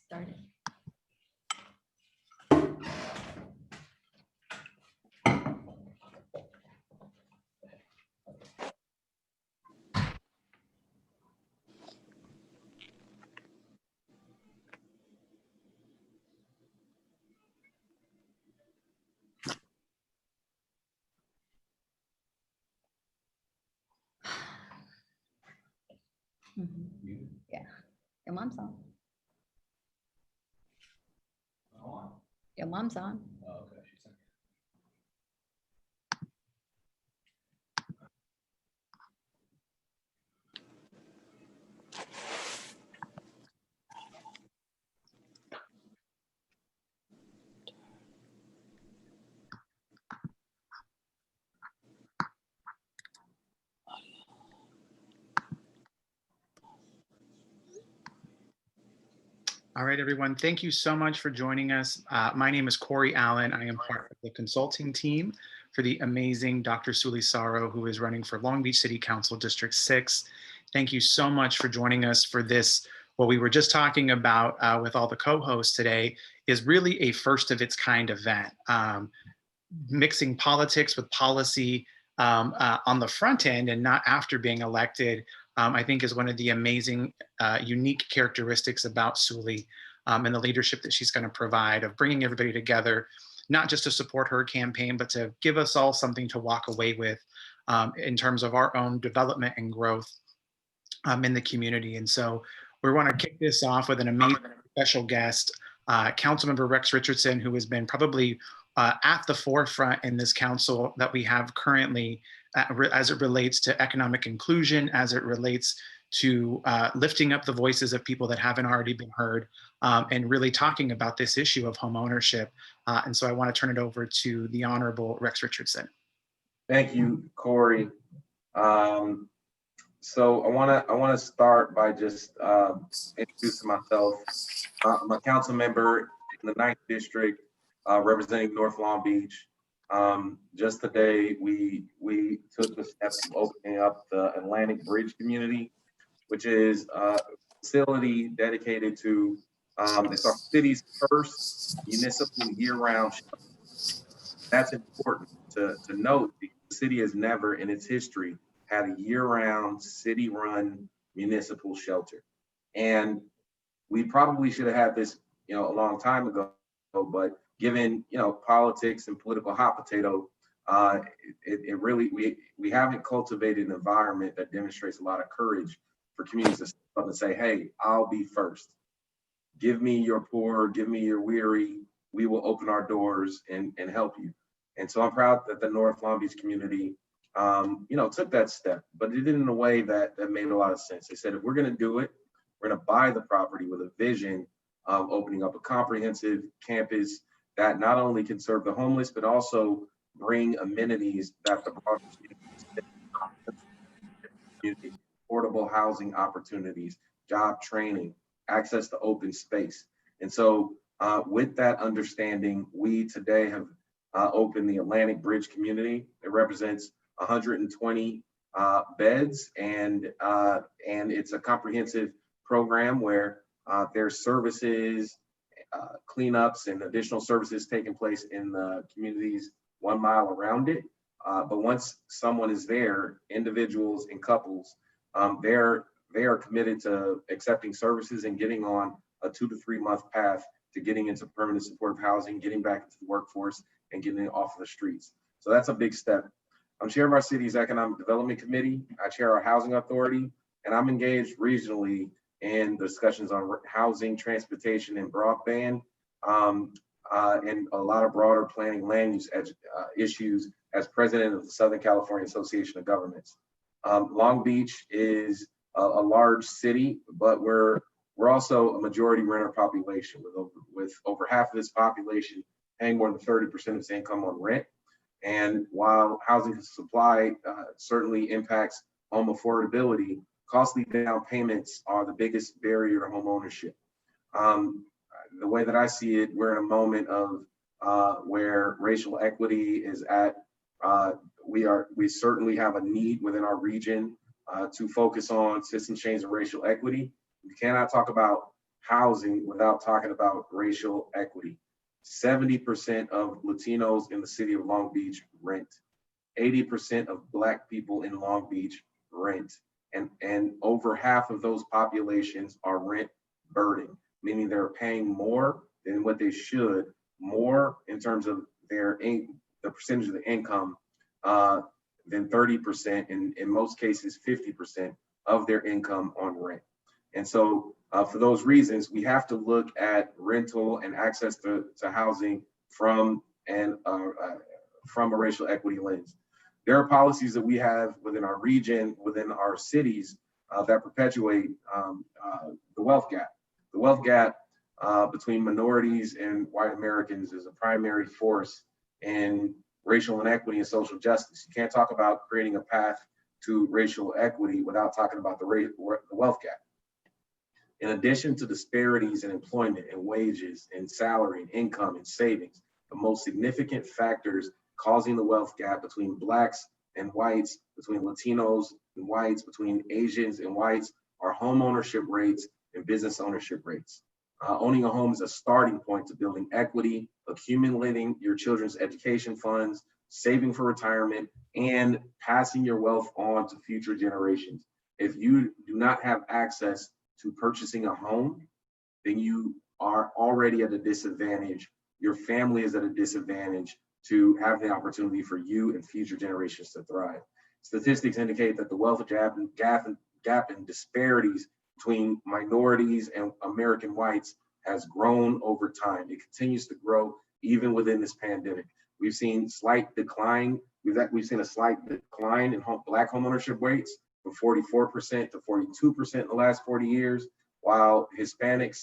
Started. Yeah, your mom's on. Your mom's on. All right, everyone. Thank you so much for joining us. My name is Corey Allen. I am part of the consulting team for the amazing Dr. Saro, who is running for Long Beach City Council District 6. Thank you so much for joining us for this. What we were just talking about with all the co-hosts today is really a first of its kind event. Mixing politics with policy on the front end and not after being elected, I think is one of the amazing, unique characteristics about Suli and the leadership that she's going to provide of bringing everybody together, not just to support her campaign, but to give us all something to walk away with in terms of our own development and growth in the community. And so we want to kick this off with an amazing special guest, Councilmember Rex Richardson, who has been probably at the forefront in this council that we have currently as it relates to economic inclusion, as it relates to lifting up the voices of people that haven't already been heard, and really talking about this issue of home ownership. And so I want to turn it over to the Honorable Rex Richardson. Thank you, Corey. So I want to start by just introducing myself. I'm a council member in the 9th District, representing North Long Beach. Just today, we took the steps of opening up the Atlantic Bridge community, which is a facility dedicated to, it's our city's first municipal year-round shelter. That's important to note, because the city has never in its history had a year-round city-run municipal shelter. And we probably should have had this, a long time ago, but given, politics and political hot potato, it really, we haven't cultivated an environment that demonstrates a lot of courage for communities to step up and say, hey, I'll be first. Give me your poor, give me your weary. We will open our doors and help you. And so I'm proud that the North Long Beach community, took that step, but it did in a way that made a lot of sense. They said, if we're going to do it, we're going to buy the property with a vision of opening up a comprehensive campus that not only can serve the homeless, but also bring amenities that the broader community, affordable housing opportunities, job training, access to open space. And so with that understanding, we today have opened the Atlantic Bridge community. It represents 120 beds, and it's a comprehensive program where there's services, cleanups, and additional services taking place in the communities 1 mile around it. But once someone is there, individuals and couples, they are committed to accepting services and getting on a 2 to 3 month path to getting into permanent supportive housing, getting back into the workforce, and getting off of the streets. So that's a big step. I'm chair of our city's Economic Development Committee. I chair our Housing Authority, and I'm engaged regionally in discussions on housing, transportation, and broadband, and a lot of broader planning land use issues as president of the Southern California Association of Governments. Long Beach is a large city, but we're also a majority renter population, with over half of this population paying more than 30% of its income on rent. And while housing supply certainly impacts home affordability, costly down payments are the biggest barrier to home ownership. the way that I see it, we're in a moment of where racial equity is at. We certainly have a need within our region to focus on system change and racial equity. We cannot talk about housing without talking about racial equity. 70% of Latinos in the city of Long Beach rent. 80% of Black people in Long Beach rent. And over half of those populations are rent burdened, meaning they're paying more than what they should, more in terms of the percentage of the income than 30%, and in most cases 50% of their income on rent. And so for those reasons, we have to look at rental and access to housing from a racial equity lens. There are policies that we have within our region, within our cities, that perpetuate the wealth gap. The wealth gap between minorities and white Americans is a primary force in racial inequity and social justice. You can't talk about creating a path to racial equity without talking about the wealth gap. In addition to disparities in employment and wages and salary and income and savings, the most significant factors causing the wealth gap between Blacks and whites, between Latinos and whites, between Asians and whites are home ownership rates and business ownership rates. Owning a home is a starting point to building equity, accumulating your children's education funds, saving for retirement, and passing your wealth on to future generations. If you do not have access to purchasing a home, then you are already at a disadvantage. Your family is at a disadvantage to have the opportunity for you and future generations to thrive. Statistics indicate that the wealth gap and disparities between minorities and American whites has grown over time. It continues to grow even within this pandemic. We've seen slight decline. We've seen a slight decline in Black homeownership rates from 44% to 42% in the last 40 years, while Hispanic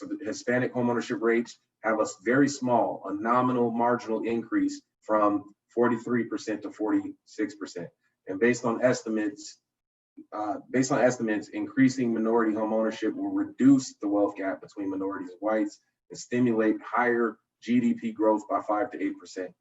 homeownership rates have a very small, a nominal marginal increase from 43% to 46%. And based on estimates, increasing minority homeownership will reduce the wealth gap between minorities and whites and stimulate higher GDP growth by 5 to 8%.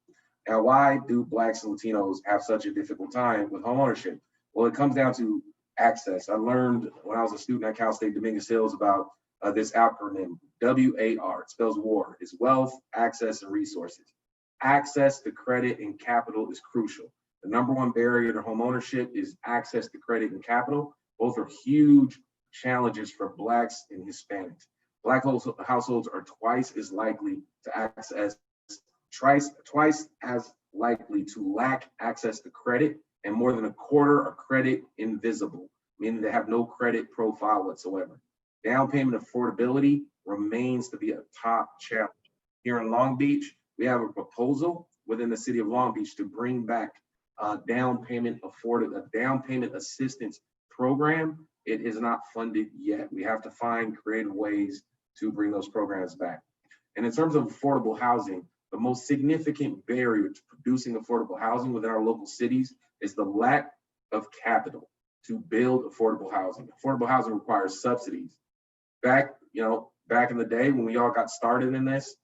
Now, why do Blacks and Latinos have such a difficult time with homeownership? Well, it comes down to access. I learned when I was a student at Cal State Dominguez Hills about this acronym, WAR, it spells WAR. It's wealth, access, and resources. Access to credit and capital is crucial. The number one barrier to homeownership is access to credit and capital. Both are huge challenges for Blacks and Hispanics. Black households are twice as likely to lack access to credit, and more than a quarter are credit invisible, meaning they have no credit profile whatsoever. Down payment affordability remains to be a top challenge. Here in Long Beach, we have a proposal within the city of Long Beach to bring back a down payment assistance program. It is not funded yet. We have to find creative ways to bring those programs back. And in terms of affordable housing, the most significant barrier to producing affordable housing within our local cities is the lack of capital to build affordable housing. Affordable housing requires subsidies. Back in the day when we all got started in this,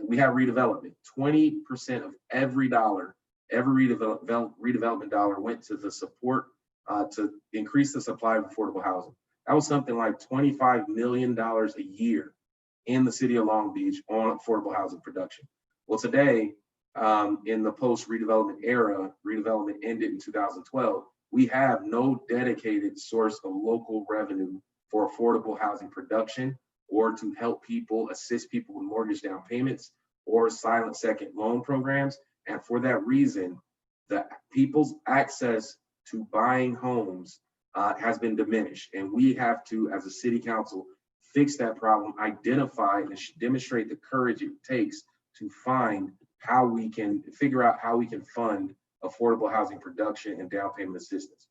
we have redevelopment. 20% of every redevelopment dollar went to the support to increase the supply of affordable housing. That was something like $25 million a year in the city of Long Beach on affordable housing production. Well, today, in the post-redevelopment era, redevelopment ended in 2012, we have no dedicated source of local revenue for affordable housing production or to help people, assist people with mortgage down payments or silent second loan programs. And for that reason, the people's access to buying homes has been diminished. And we have to, as a city council, fix that problem, identify and demonstrate the courage it takes to find how we can figure out how we can fund affordable housing production and down payment assistance.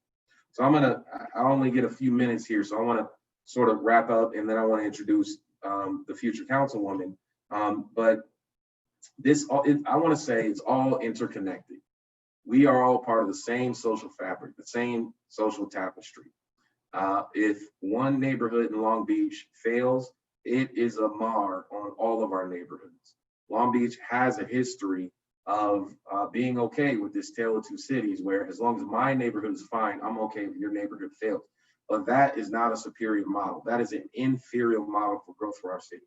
So I only get a few minutes here, so I want to sort of wrap up, and then I want to introduce the future councilwoman. But I want to say it's all interconnected. We are all part of the same social fabric, the same social tapestry. If one neighborhood in Long Beach fails, it is a mar on all of our neighborhoods. Long Beach has a history of being okay with this tale of two cities, where as long as my neighborhood is fine, I'm okay if your neighborhood fails. But that is not a superior model. That is an inferior model for growth for our city.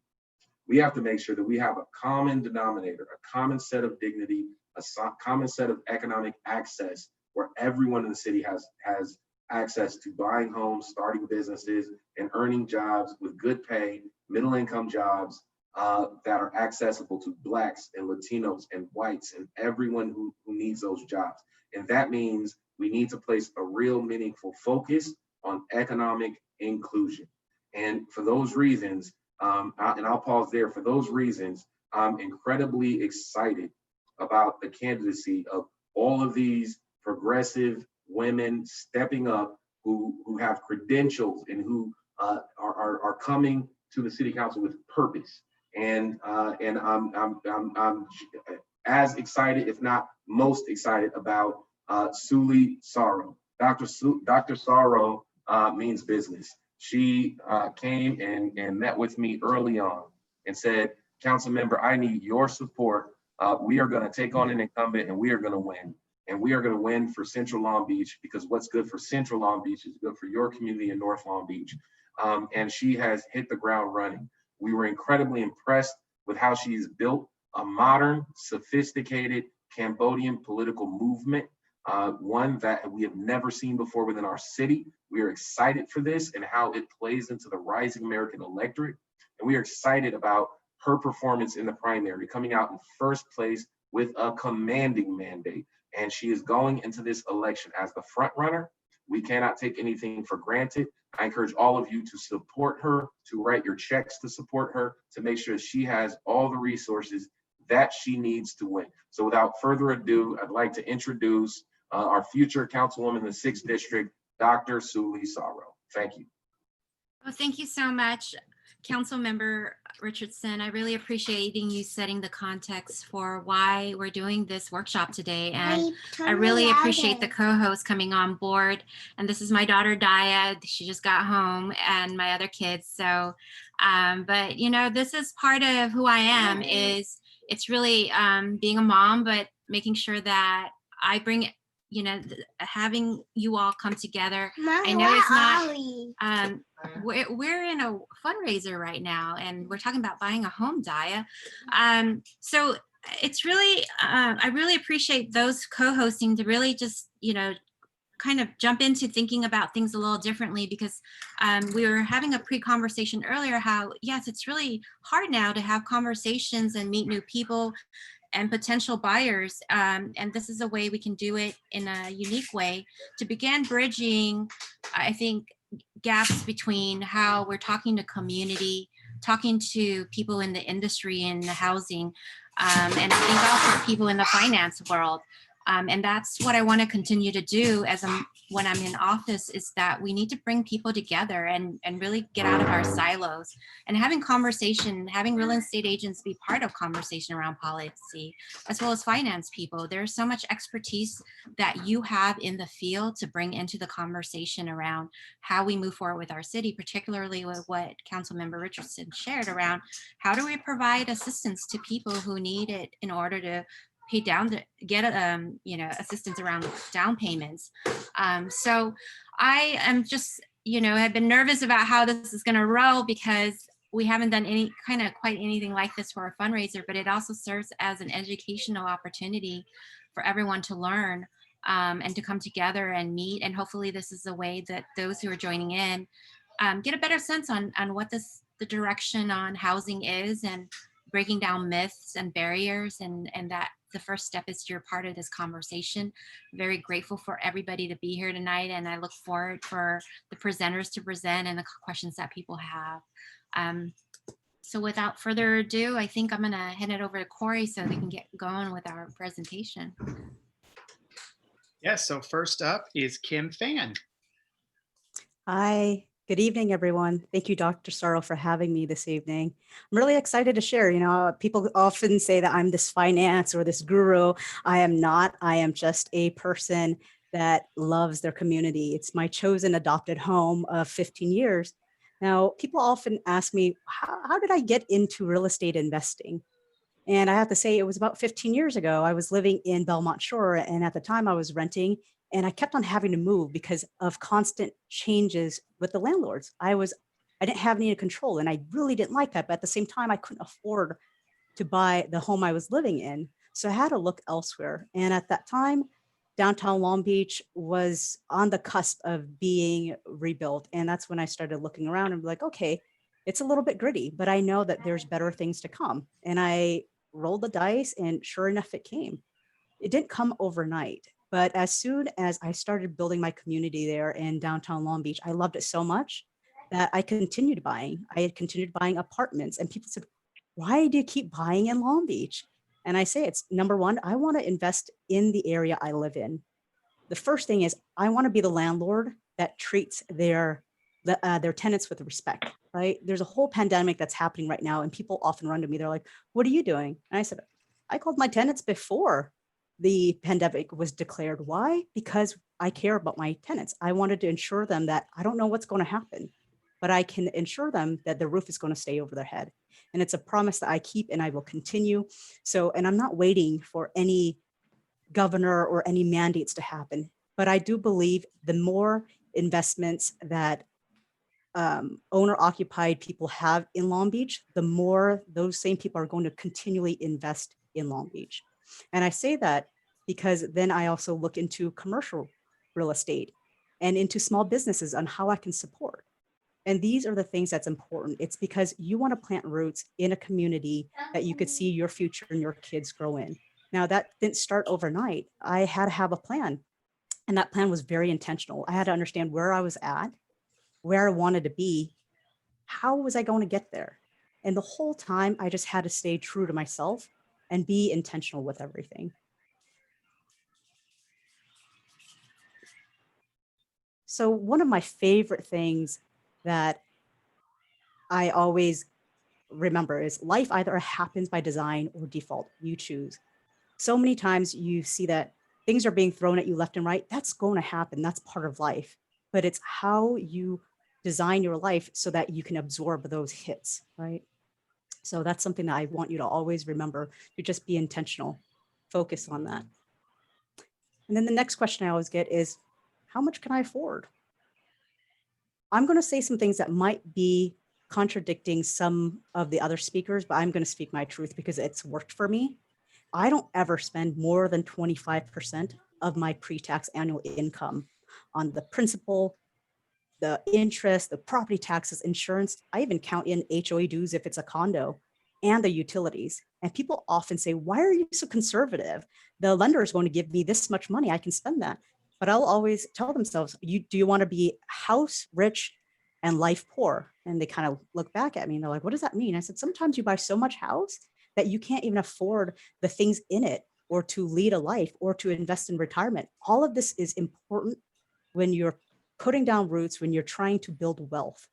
We have to make sure that we have a common denominator, a common set of dignity, common set of economic access, where everyone in the city has access to buying homes, starting businesses, and earning jobs with good pay, middle income jobs that are accessible to Blacks and Latinos and whites and everyone who needs those jobs. And that means we need to place a real meaningful focus on economic inclusion. And for those reasons, and I'll pause there, for those reasons, I'm incredibly excited about the candidacy of all of these progressive women stepping up who have credentials and who are coming to the city council with purpose. And I'm as excited, if not most excited, about Suli Saro. Dr. Saro means business. She came and met with me early on and said, council member, I need your support. We are going to take on an incumbent and we are going to win. And we are going to win for Central Long Beach, because what's good for Central Long Beach is good for your community in North Long Beach. And she has hit the ground running. We were incredibly impressed with how she's built a modern, sophisticated Cambodian political movement, one that we have never seen before within our city. We are excited for this and how it plays into the rising American electorate. And we are excited about her performance in the primary, coming out in first place with a commanding mandate. And she is going into this election as the front runner. We cannot take anything for granted. I encourage all of you to support her, to write your checks to support her, to make sure she has all the resources that she needs to win. So without further ado, I'd like to introduce our future councilwoman in the 6th District, Dr. Suli Saro. Thank you. Well, thank you so much, Councilmember Richardson. I really appreciate you setting the context for why we're doing this workshop today. And I really appreciate the co-host coming on board. And this is my daughter, Daya. She just got home, and my other kids. So, but you know, this is part of who I am. Is it's really being a mom, but making sure that I bring, you know, having you all come together. I know it's not, we're in a fundraiser right now, and we're talking about buying a home, Daya. So it's really, I really appreciate those co-hosting to really just, you know, kind of jump into thinking about things a little differently, because we were having a pre-conversation earlier how, yes, it's really hard now to have conversations and meet new people and potential buyers. And this is a way we can do it in a unique way to begin bridging, I think, gaps between how we're talking to community, talking to people in the industry and the housing, and I think also people in the finance world. And that's what I want to continue to do when I'm in office, is that we need to bring people together and really get out of our silos, and having conversation, having real estate agents be part of conversation around policy, as well as finance people. There's so much expertise that you have in the field to bring into the conversation around how we move forward with our city, particularly with what Councilmember Richardson shared around how do we provide assistance to people who need it in order to pay down to get you know, assistance around down payments. So I am just, you know, have been nervous about how this is going to roll, because we haven't done quite anything like this for a fundraiser, but it also serves as an educational opportunity for everyone to learn and to come together and meet. And hopefully this is a way that those who are joining in get a better sense on what the direction on housing is, and breaking down myths and barriers, and that the first step is you're part of this conversation. Very grateful for everybody to be here tonight, and I look forward for the presenters to present and the questions that people have. So without further ado, I think I'm gonna hand it over to Corey so we can get going with our presentation. Yes, so first up is Kim Fan. Hi, good evening, everyone. Thank you, Dr. Saro, for having me this evening. I'm really excited to share. You know, people often say that I'm this finance or this guru. I am not. I am just a person that loves their community. It's my chosen adopted home of 15 years. Now, people often ask me, how did I get into real estate investing? And I have to say, it was about 15 years ago. I was living in Belmont Shore, and at the time I was renting, and I kept on having to move because of constant changes with the landlords. I didn't have any control, and I really didn't like that. But at the same time, I couldn't afford to buy the home I was living in. So I had to look elsewhere. And at that time, downtown Long Beach was on the cusp of being rebuilt. And that's when I started looking around and be like, okay, it's a little bit gritty, but I know that there's better things to come. And I rolled the dice, and sure enough, it came. It didn't come overnight, but as soon as I started building my community there in downtown Long Beach, I loved it so much that I continued buying. I had continued buying apartments, and people said, why do you keep buying in Long Beach? And I say, it's number one, I want to invest in the area I live in. The first thing is I want to be the landlord that treats their tenants with respect, right? There's a whole pandemic that's happening right now, and people often run to me. They're like, what are you doing? And I said, I called my tenants before the pandemic was declared. Why? Because I care about my tenants. I wanted to ensure them that I don't know what's going to happen, but I can ensure them that the roof is going to stay over their head. And it's a promise that I keep, and I will continue. So, and I'm not waiting for any governor or any mandates to happen, but I do believe the more investments that owner occupied people have in Long Beach, the more those same people are going to continually invest in Long Beach. And I say that because then I also look into commercial real estate and into small businesses on how I can support. And these are the things that's important. It's because you want to plant roots in a community that you could see your future and your kids grow in. Now, that didn't start overnight. I had to have a plan, and that plan was very intentional. I had to understand where I was at, where I wanted to be, how was I going to get there? And the whole time I just had to stay true to myself and be intentional with everything. So one of my favorite things that I always remember is life either happens by design or default. You choose. So many times you see that things are being thrown at you left and right. That's going to happen. That's part of life. But it's how you design your life so that you can absorb those hits, right? So that's something that I want you to always remember, to just be intentional, focus on that. And then the next question I always get is, how much can I afford? I'm going to say some things that might be contradicting some of the other speakers, but I'm going to speak my truth because it's worked for me. I don't ever spend more than 25% of my pre-tax annual income on the principal, the interest, the property taxes, insurance. I even count in HOA dues if it's a condo, and the utilities. And people often say, why are you so conservative? The lender is going to give me this much money. I can spend that. But I'll always tell themselves, do you want to be house rich and life poor? And they kind of look back at me and they're like, what does that mean? I said, sometimes you buy so much house that you can't even afford the things in it, or to lead a life, or to invest in retirement. All of this is important when you're putting down roots, when you're trying to build wealth.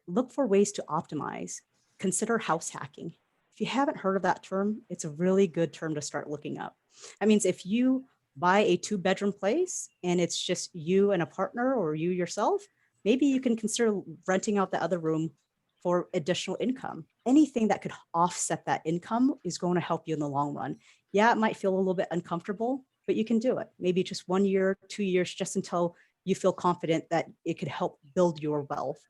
Look for ways to optimize. Consider house hacking. If you haven't heard of that term, it's a really good term to start looking up. That means if you buy a 2-bedroom place and it's just you and a partner, or you yourself, maybe you can consider renting out the other room for additional income. Anything that could offset that income is going to help you in the long run. Yeah, it might feel a little bit uncomfortable, but you can do it. Maybe just 1 year, 2 years, just until you feel confident that it could help build your wealth.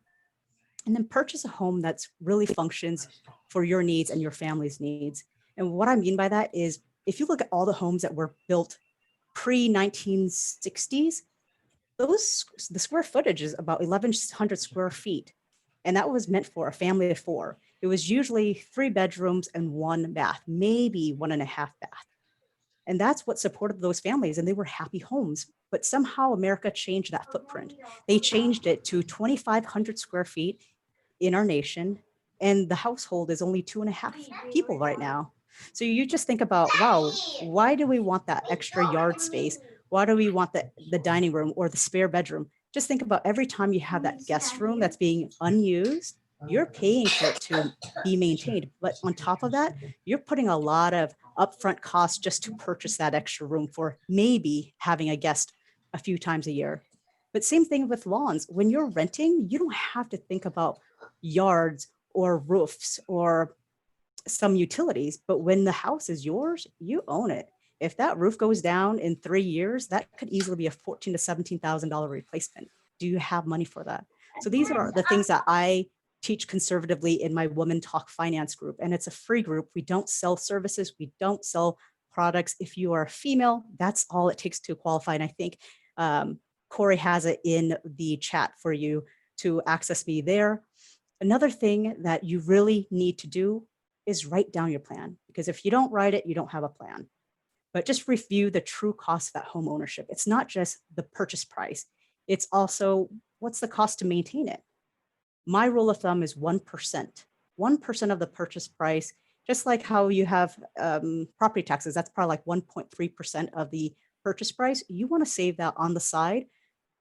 And then purchase a home that's really functions for your needs and your family's needs. And what I mean by that is, if you look at all the homes that were built pre-1960s, the square footage is about 1,100 square feet. And that was meant for a family of 4. It was usually 3 bedrooms and 1 bath, maybe 1.5 bath. And that's what supported those families, and they were happy homes. But somehow America changed that footprint. They changed it to 2,500 square feet in our nation, and the household is only 2.5 people right now. So you just think about, wow, why do we want that extra yard space? Why do we want the dining room or the spare bedroom? Just think about every time you have that guest room that's being unused, you're paying for it to be maintained. But on top of that, you're putting a lot of upfront costs just to purchase that extra room for maybe having a guest a few times a year. But same thing with lawns. When you're renting, you don't have to think about yards or roofs or some utilities, but when the house is yours, you own it. If that roof goes down in 3 years, that could easily be a $14,000 to $17,000 replacement. Do you have money for that? So these are the things that I teach conservatively in my Women Talk Finance group. And it's a free group. We don't sell services. We don't sell products. If you are a female, that's all it takes to qualify. And I think Corey has it in the chat for you to access me there. Another thing that you really need to do is write down your plan, because if you don't write it, you don't have a plan. But just review the true cost of that home ownership. It's not just the purchase price. It's also what's the cost to maintain it. My rule of thumb is 1%. 1% of the purchase price, just like how you have property taxes, that's probably like 1.3% of the purchase price. You want to save that on the side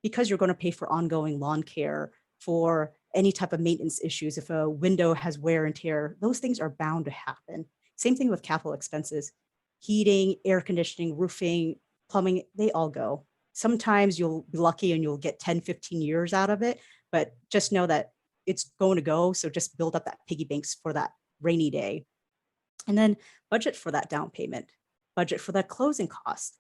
because you're going to pay for ongoing lawn care, for any type of maintenance issues. If a window has wear and tear, those things are bound to happen. Same thing with capital expenses, heating, air conditioning, roofing, plumbing, they all go. Sometimes you'll be lucky and you'll get 10, 15 years out of it, but just know that it's going to go. So just build up that piggy banks for that rainy day. And then budget for that down payment, budget for that closing cost.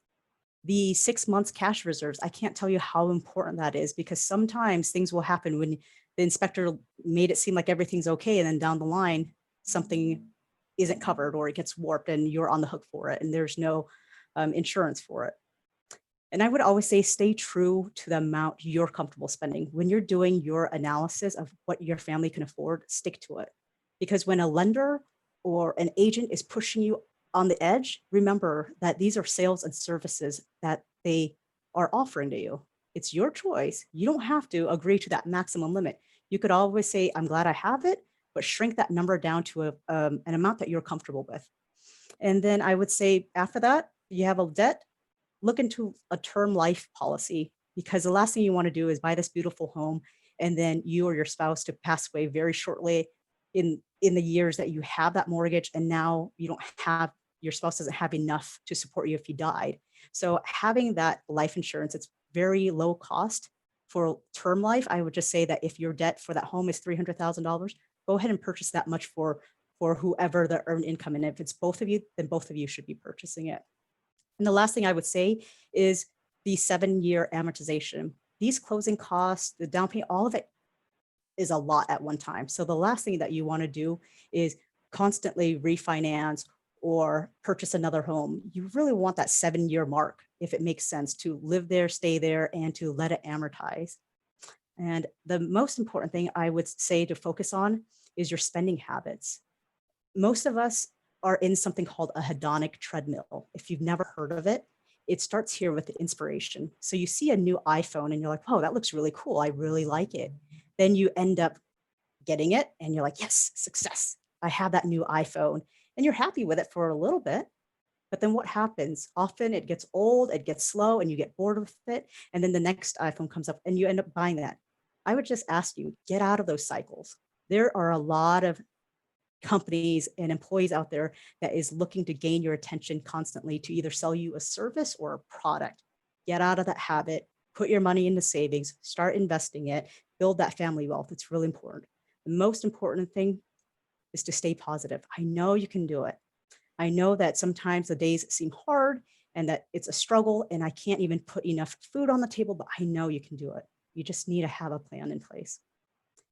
The 6 months cash reserves, I can't tell you how important that is, because sometimes things will happen when the inspector made it seem like everything's okay, and then down the line, something isn't covered or it gets warped and you're on the hook for it and there's no insurance for it. And I would always say, stay true to the amount you're comfortable spending. When you're doing your analysis of what your family can afford, stick to it. Because when a lender or an agent is pushing you on the edge, remember that these are sales and services that they are offering to you. It's your choice. You don't have to agree to that maximum limit. You could always say, I'm glad I have it, but shrink that number down to an amount that you're comfortable with. And then I would say after that, you have a debt, look into a term life policy, because the last thing you want to do is buy this beautiful home and then you or your spouse to pass away very shortly in the years that you have that mortgage, and now you don't have, your spouse doesn't have enough to support you if you died. So having that life insurance, it's very low cost for term life. I would just say that if your debt for that home is $300,000, go ahead and purchase that much for whoever the earned income. And if it's both of you, then both of you should be purchasing it. And the last thing I would say is the 7-year amortization. These closing costs, the down payment, all of it is a lot at one time. So the last thing that you want to do is constantly refinance or purchase another home. You really want that 7-year mark, if it makes sense, to live there, stay there, and to let it amortize. And the most important thing I would say to focus on is your spending habits. Most of us are in something called a hedonic treadmill. If you've never heard of it, it starts here with the inspiration. So you see a new iPhone and you're like, oh, that looks really cool. I really like it. Then you end up getting it and you're like, yes, success. I have that new iPhone. And you're happy with it for a little bit. But then what happens? Often it gets old, it gets slow, and you get bored with it. And then the next iPhone comes up and you end up buying that. I would just ask you, get out of those cycles. There are a lot of companies and employees out there that is looking to gain your attention constantly to either sell you a service or a product. Get out of that habit, put your money into savings, start investing it, build that family wealth. It's really important. The most important thing is to stay positive. I know you can do it. I know that sometimes the days seem hard and that it's a struggle and I can't even put enough food on the table, but I know you can do it. You just need to have a plan in place.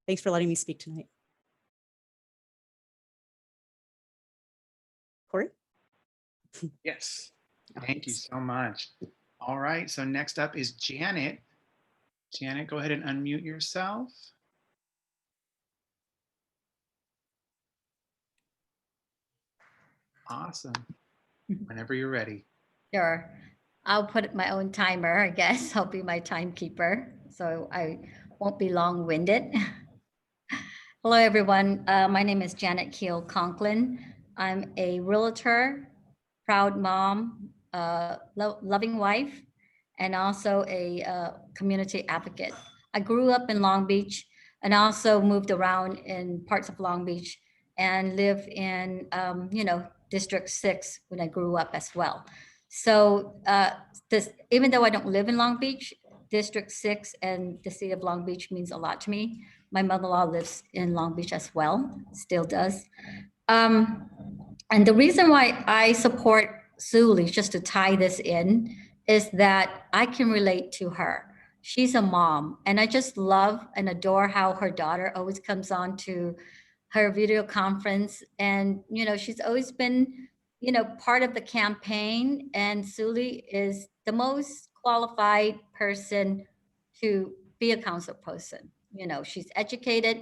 Thanks for letting me speak tonight. Corey? Yes, thank you so much. All right, so next up is Janet. Janet, go ahead and unmute yourself. Awesome. Whenever you're ready. Sure. I'll put my own timer, I guess. I'll be my timekeeper, so I won't be long-winded. Hello, everyone. My name is Janet Keel Conklin. I'm a realtor, proud mom, loving wife, and also a community advocate. I grew up in Long Beach and also moved around in parts of Long Beach and live in, District 6 when I grew up as well. So even though I don't live in Long Beach, District 6 and the city of Long Beach means a lot to me. My mother-in-law lives in Long Beach as well, still does. Um, and the reason why I support Suli, just to tie this in, is that I can relate to her. She's a mom, and I just love and adore how her daughter always comes on to her video conference. And, she's always been, part of the campaign. And Suli is the most qualified person to be a council person. She's educated,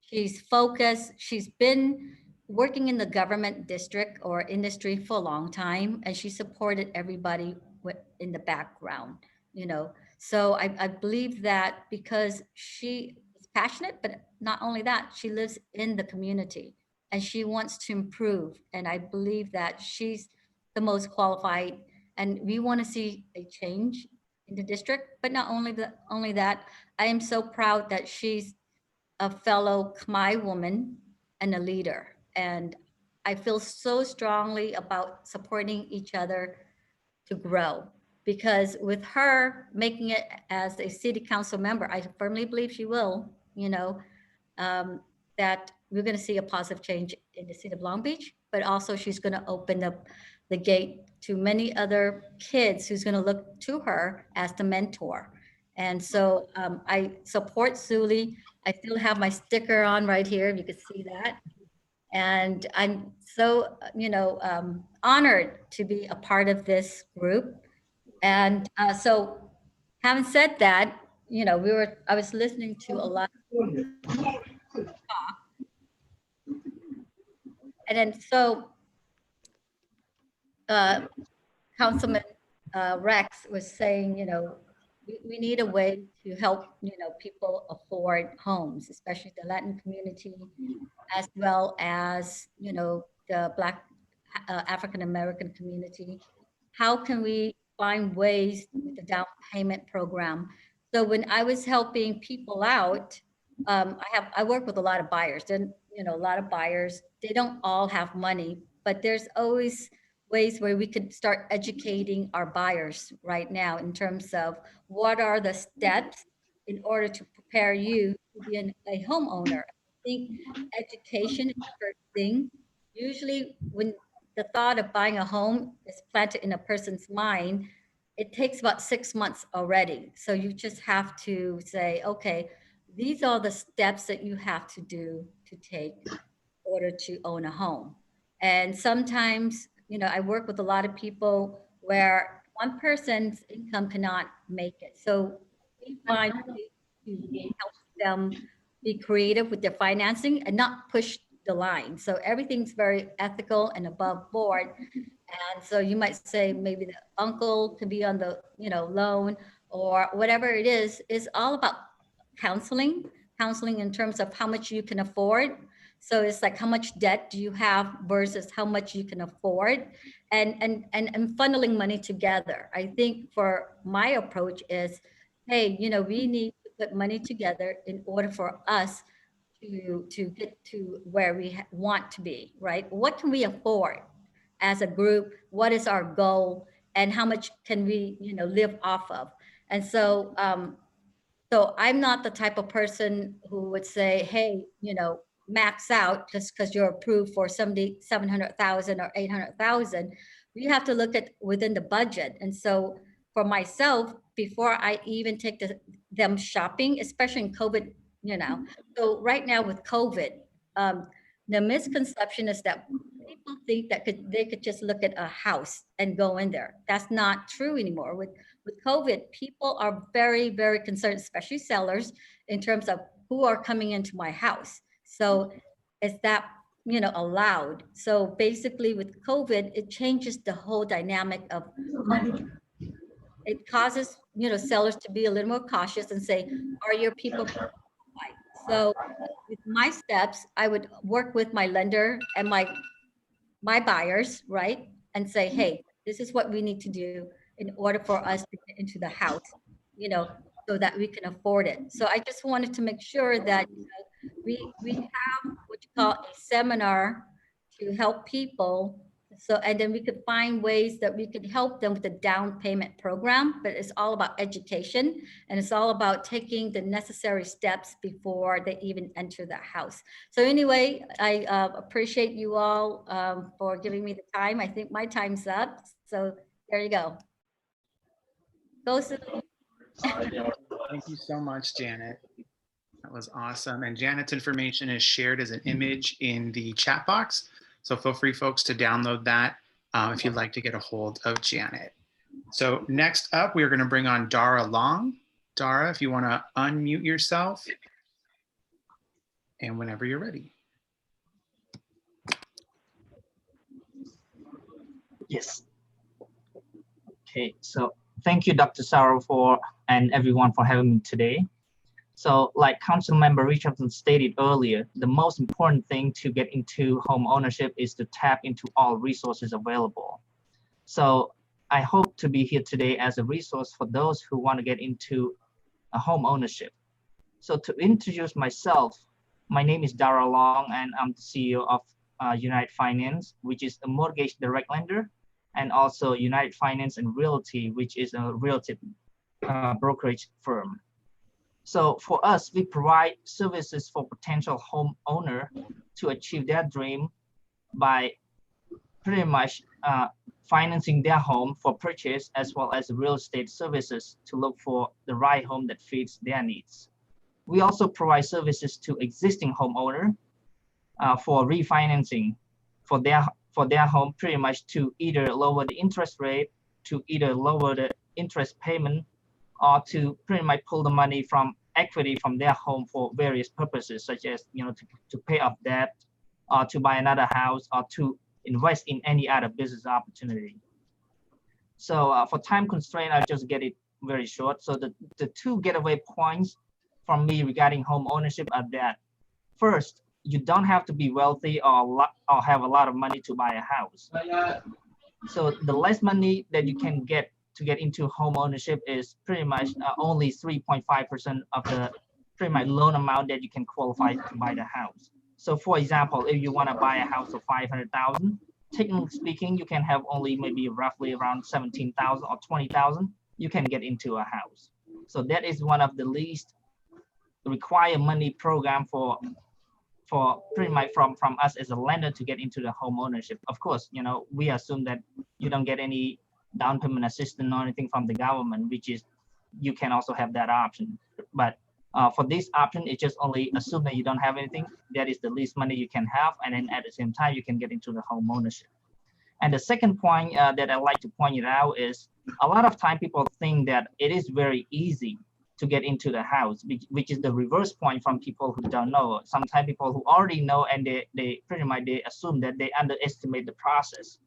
she's focused. She's been working in the government district or industry for a long time, and she supported everybody in the background, So I believe that because she is passionate, but not only that, she lives in the community and she wants to improve. And I believe that she's the most qualified, and we want to see a change in the district. But not only that, I am so proud that she's a fellow Khmer woman and a leader. And I feel so strongly about supporting each other to grow, because with her making it as a city council member, I firmly believe she will, um, that we're going to see a positive change in the city of Long Beach, but also she's going to open up the gate to many other kids who's going to look to her as the mentor. And so I support Suli. I still have my sticker on right here, if you could see that. And I'm so, honored to be a part of this group. And so having said that, I was listening to a lot. And then so Councilman Rex was saying, we need a way to help, people afford homes, especially the Latin community, as well as, the Black African American community. How can we find ways with the down payment program? So when I was helping people out, I work with a lot of buyers. And a lot of buyers, they don't all have money, but there's always ways where we could start educating our buyers right now in terms of what are the steps in order to prepare you to be a homeowner. I think education is the first thing. Usually when the thought of buying a home is planted in a person's mind, it takes about 6 months already. So you just have to say, okay, these are the steps that you have to do to take in order to own a home. And sometimes, I work with a lot of people where one person's income cannot make it. So we find ways to help them be creative with their financing and not push the line. So everything's very ethical and above board. And so you might say maybe the uncle could be on the, loan or whatever it is all about counseling in terms of how much you can afford. So it's like how much debt do you have versus how much you can afford, and funneling money together. I think for my approach is, hey, we need to put money together in order for us to get to where we want to be, right? What can we afford as a group? What is our goal, and how much can we, live off of? And so I'm not the type of person who would say, hey, max out just because you're approved for 700,000 or 800,000. We have to look at within the budget. And so for myself, before I even take them shopping, especially in COVID, so right now with COVID, um, the misconception is that people think that they could just look at a house and go in there. That's not true anymore. With COVID, people are very, very concerned, especially sellers, in terms of who are coming into my house. So is that, allowed? So basically with COVID, it changes the whole dynamic of home. It causes, sellers to be a little more cautious and say, are your people qualified? So with my steps, I would work with my lender and my buyers, right? And say, hey, this is what we need to do in order for us to get into the house, so that we can afford it. So I just wanted to make sure that we have what you call a seminar to help people So, and then we could find ways that we could help them with the down payment program, but it's all about education and it's all about taking the necessary steps before they even enter the house. So anyway, I appreciate you all for giving me the time. I think my time's up. So there you go. Go, Susan. Thank you so much, Janet. That was awesome. And Janet's information is shared as an image in the chat box. So feel free, folks, to download that if you'd like to get a hold of Janet. So next up, we're going to bring on Dara Long. Dara, if you want to unmute yourself, and whenever you're ready. Yes. Okay, so thank you, Dr. Saro, and everyone for having me today. So like Council Member Richardson stated earlier, the most important thing to get into home ownership is to tap into all resources available. So I hope to be here today as a resource for those who want to get into a home ownership. So to introduce myself, my name is Dara Long, and I'm the CEO of United Finance, which is a mortgage direct lender, and also United Finance and Realty, which is a realty brokerage firm. So for us, we provide services for potential homeowner to achieve their dream by pretty much financing their home for purchase, as well as real estate services to look for the right home that fits their needs. We also provide services to existing homeowner for refinancing for their home, pretty much to either lower the interest rate, to either lower the interest payment, or to pretty much pull the money from equity from their home for various purposes, such as to pay off debt, or to buy another house, or to invest in any other business opportunity. So for time constraint, I'll just get it very short. So the two getaway points from me regarding home ownership are that, first, you don't have to be wealthy or have a lot of money to buy a house. So the less money that you can get to get into home ownership is pretty much only 3.5% of the pretty much loan amount that you can qualify to buy the house. So for example, if you want to buy a house of 500,000, technically speaking, you can have only maybe roughly around 17,000 or 20,000, you can get into a house. So that is one of the least required money program for pretty much from us as a lender to get into the home ownership. Of course, we assume that you don't get any down payment assistance or anything from the government, which is you can also have that option. But for this option, it just only assume that you don't have anything. That is the least money you can have, and then at the same time you can get into the home ownership. And the second point that I like to point it out is a lot of time people think that it is very easy to get into the house, which is the reverse point from people who don't know. Sometimes people who already know, and they pretty much they assume that they underestimate the process.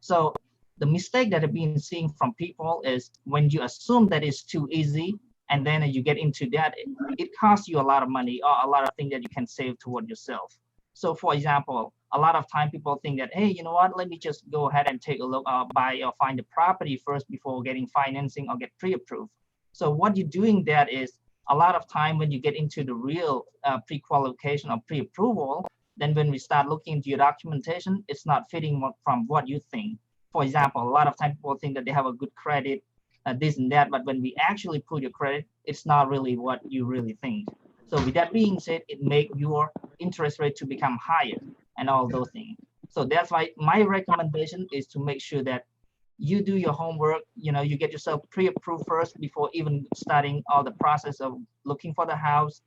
So the mistake that I've been seeing from people is when you assume that it's too easy, and then you get into that, it costs you a lot of money or a lot of things that you can save toward yourself. So for example, a lot of time people think that, hey, you know what, let me just go ahead and take a look, buy or find the property first before getting financing or get pre-approved. So what you're doing that is a lot of time when you get into the real pre-qualification or pre-approval, then when we start looking into your documentation, it's not fitting from what you think. For example, a lot of time people think that they have a good credit, this and that, but when we actually put your credit, it's not really what you really think. So with that being said, it makes your interest rate to become higher and all those things. So that's why my recommendation is to make sure that you do your homework, you get yourself pre-approved first before even starting all the process of looking for the house,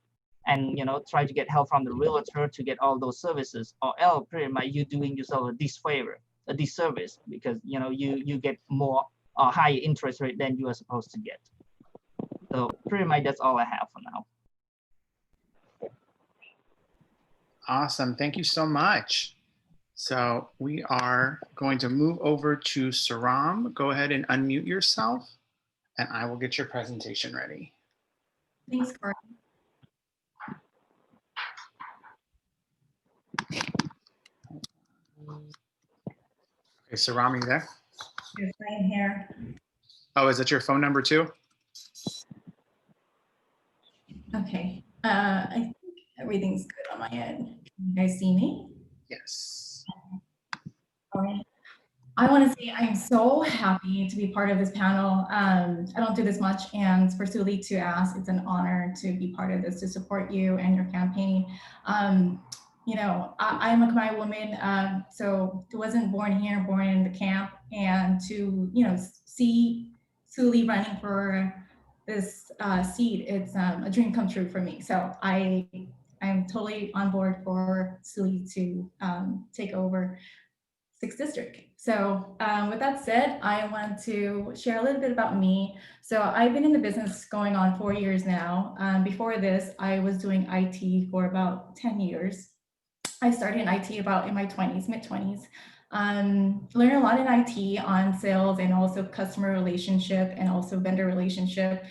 and try to get help from the realtor to get all those services, or else pretty much you doing yourself a disservice, because you get more higher interest rate than you are supposed to get. So pretty much that's all I have for now. Awesome. Thank you so much. So we are going to move over to Saram. Go ahead and unmute yourself, and I will get your presentation ready. Thanks, Corey. Okay, Saram, are you there? Yes, I am here. Oh, is that your phone number too? Okay. I think everything's good on my end. Can you guys see me? Yes. All right. I want to say I'm so happy to be part of this panel. I don't do this much, and for Suli to ask, it's an honor to be part of this, to support you and your campaign. You know, I'm a Khmer woman, so I wasn't born here, born in the camp, and to, you know, see Suli running for this seat, it's a dream come true for me. So I'm totally on board for Suli to take over 6th District. So with that said, I want to share a little bit about me. So I've been in the business going on 4 years now. Before this, I was doing IT for about 10 years. I started in IT about in my 20s, mid 20s. Learned a lot in IT on sales and also customer relationship and also vendor relationship.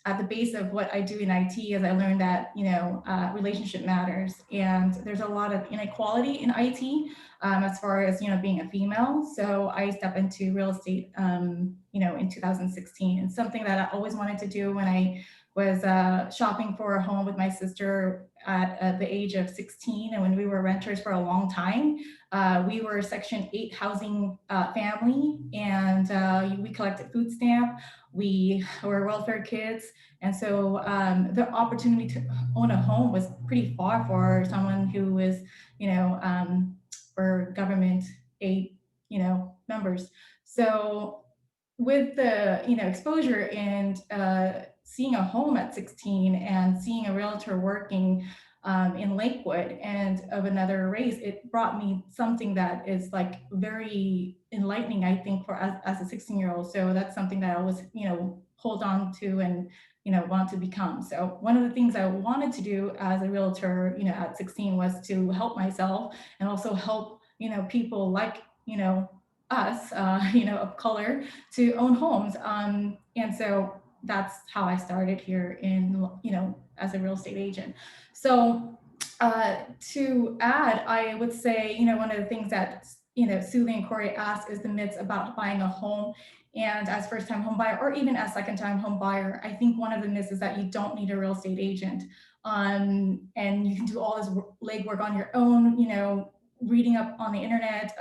At the base of what I do in IT is I learned that, you know, relationship matters, and there's a lot of inequality in IT as far as, you know, being a female. So I stepped into real estate, you know, in 2016, and something that I always wanted to do when I was shopping for a home with my sister at the age of 16, and when we were renters for a long time. We were Section 8 housing family, and we collected food stamp. We were welfare kids, and so the opportunity to own a home was pretty far for someone who was, you know, for government aid, you know, members. So with the, you know, exposure and seeing a home at 16 and seeing a realtor working in Lakewood and of another race, it brought me something that is like very enlightening, I think, for us as a 16-year-old. So that's something that I always, you know, hold on to and, you know, want to become. So one of the things I wanted to do as a realtor, you know, at 16 was to help myself and also help, you know, people like, you know, us, you know, of color to own homes. And so that's how I started here in, you know, as a real estate agent. So to add, I would say, you know, one of the things that, you know, Suli and Corey asked is the myths about buying a home. And as first-time home buyer, or even as second-time home buyer, I think one of the myths is that you don't need a real estate agent. And you can do all this legwork on your own, you know, reading up on the internet,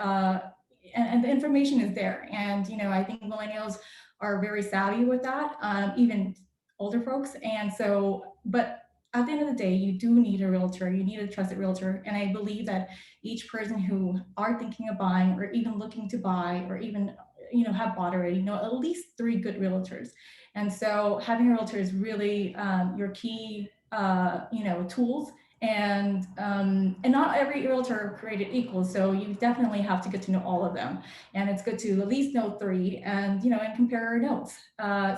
and the information is there. And, you know, I think millennials are very savvy with that, even older folks. And so, but at the end of the day, you do need a realtor, you need a trusted realtor. And I believe that each person who are thinking of buying or even looking to buy or even, you know, have bought already, know at least 3 good realtors. And so having a realtor is really your key, you know, tools. And not every realtor are created equal, so you definitely have to get to know all of them, and it's good to at least know 3 and, you know, and compare our notes.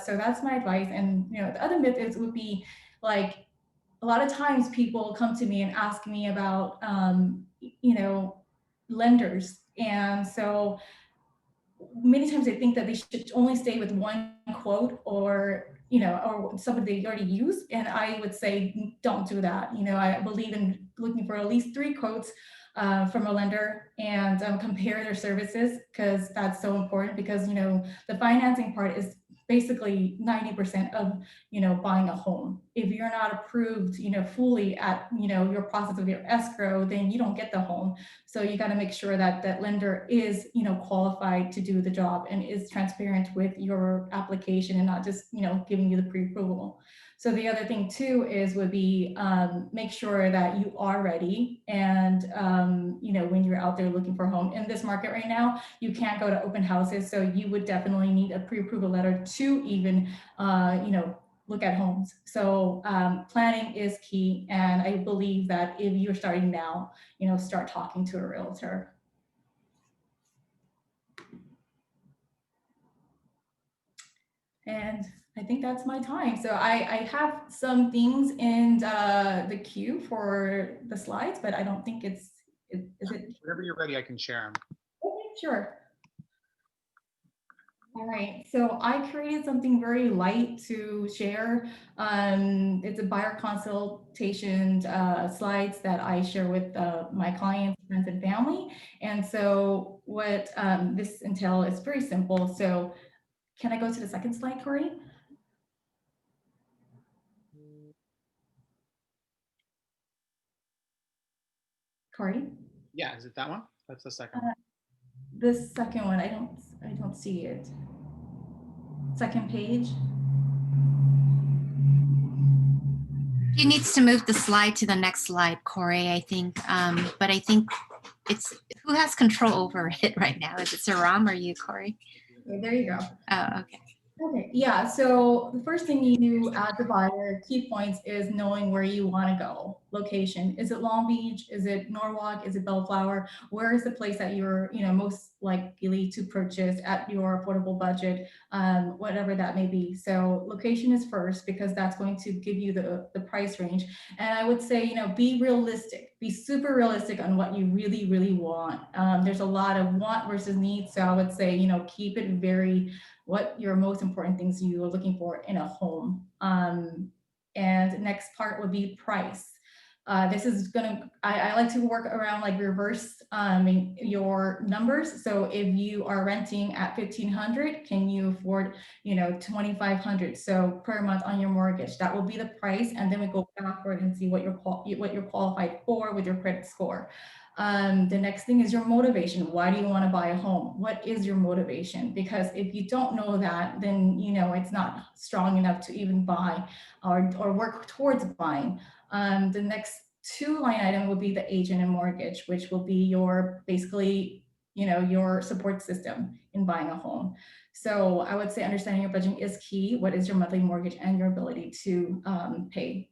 So that's my advice. And, you know, the other myth would be like, a lot of times people come to me and ask me about you know, lenders, and so many times they think that they should only stay with one quote or, you know, or somebody they already use. And I would say, don't do that. You know, I believe in looking for at least 3 quotes from a lender and compare their services, because that's so important, because, you know, the financing part is basically 90% of, you know, buying a home. If you're not approved, you know, fully at, you know, your process of your escrow, then you don't get the home. So you got to make sure that that lender is, you know, qualified to do the job and is transparent with your application and not just, you know, giving you the pre-approval. So the other thing too would be make sure that you are ready. And, you know, when you're out there looking for a home in this market right now, you can't go to open houses. So you would definitely need a pre-approval letter to even, you know, look at homes. So planning is key. And I believe that if you're starting now, you know, start talking to a realtor. And I think that's my time. So I have some things in the queue for the slides, but I don't think is it? Whenever you're ready, I can share them. Okay, sure. All right, so I created something very light to share. It's a buyer consultation slides that I share with my clients, friends, and family. And so what this entails is very simple. So can I go to the second slide, Corey? Corey? Yeah, is it that one? That's the second one. This second one, I don't see it. Second page. He needs to move the slide to the next slide, Corey, I think. But I think it's who has control over it right now? Is it Saram or you, Corey? Okay, there you go. Oh, okay. Okay, yeah, so the first thing you as a buyer, key points is knowing where you want to go. Location, is it Long Beach? Is it Norwalk? Is it Bellflower? Where is the place that you're, most likely to purchase at your affordable budget, whatever that may be. So location is first because that's going to give you the price range. And I would say, be realistic, be super realistic on what you really, really want. There's a lot of want versus need. So I would say, keep it very what your most important things you are looking for in a home. And next part would be price. This is I like to work around like reverse your numbers. So if you are renting at 1,500, can you afford, 2,500? So per month on your mortgage, that will be the price. And then we go backward and see what you're qualified for with your credit score. The next thing is your motivation. Why do you want to buy a home? What is your motivation? Because if you don't know that, then it's not strong enough to even buy or work towards buying. The next two line item will be the agent and mortgage, which will be your basically your support system in buying a home. So I would say understanding your budget is key. What is your monthly mortgage and your ability to pay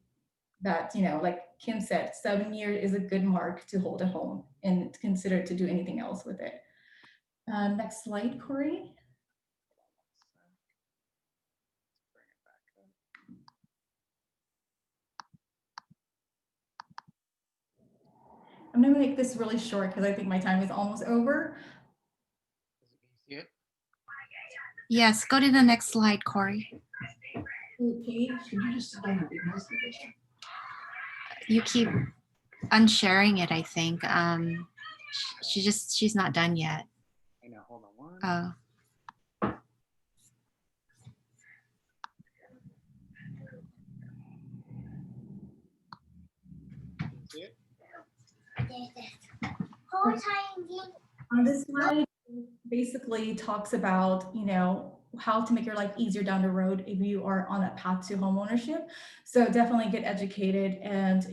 that, like Kim said, 7 years is a good mark to hold a home and consider to do anything else with it. Next slide, Corey. I'm gonna make this really short because I think my time is almost over. Yes, go to the next slide, Corey. Okay. You keep unsharing it, I think. She's not done yet. I know, hold on one. Oh. See it? On this slide, basically talks about, how to make your life easier down the road if you are on that path to home ownership. So definitely get educated and,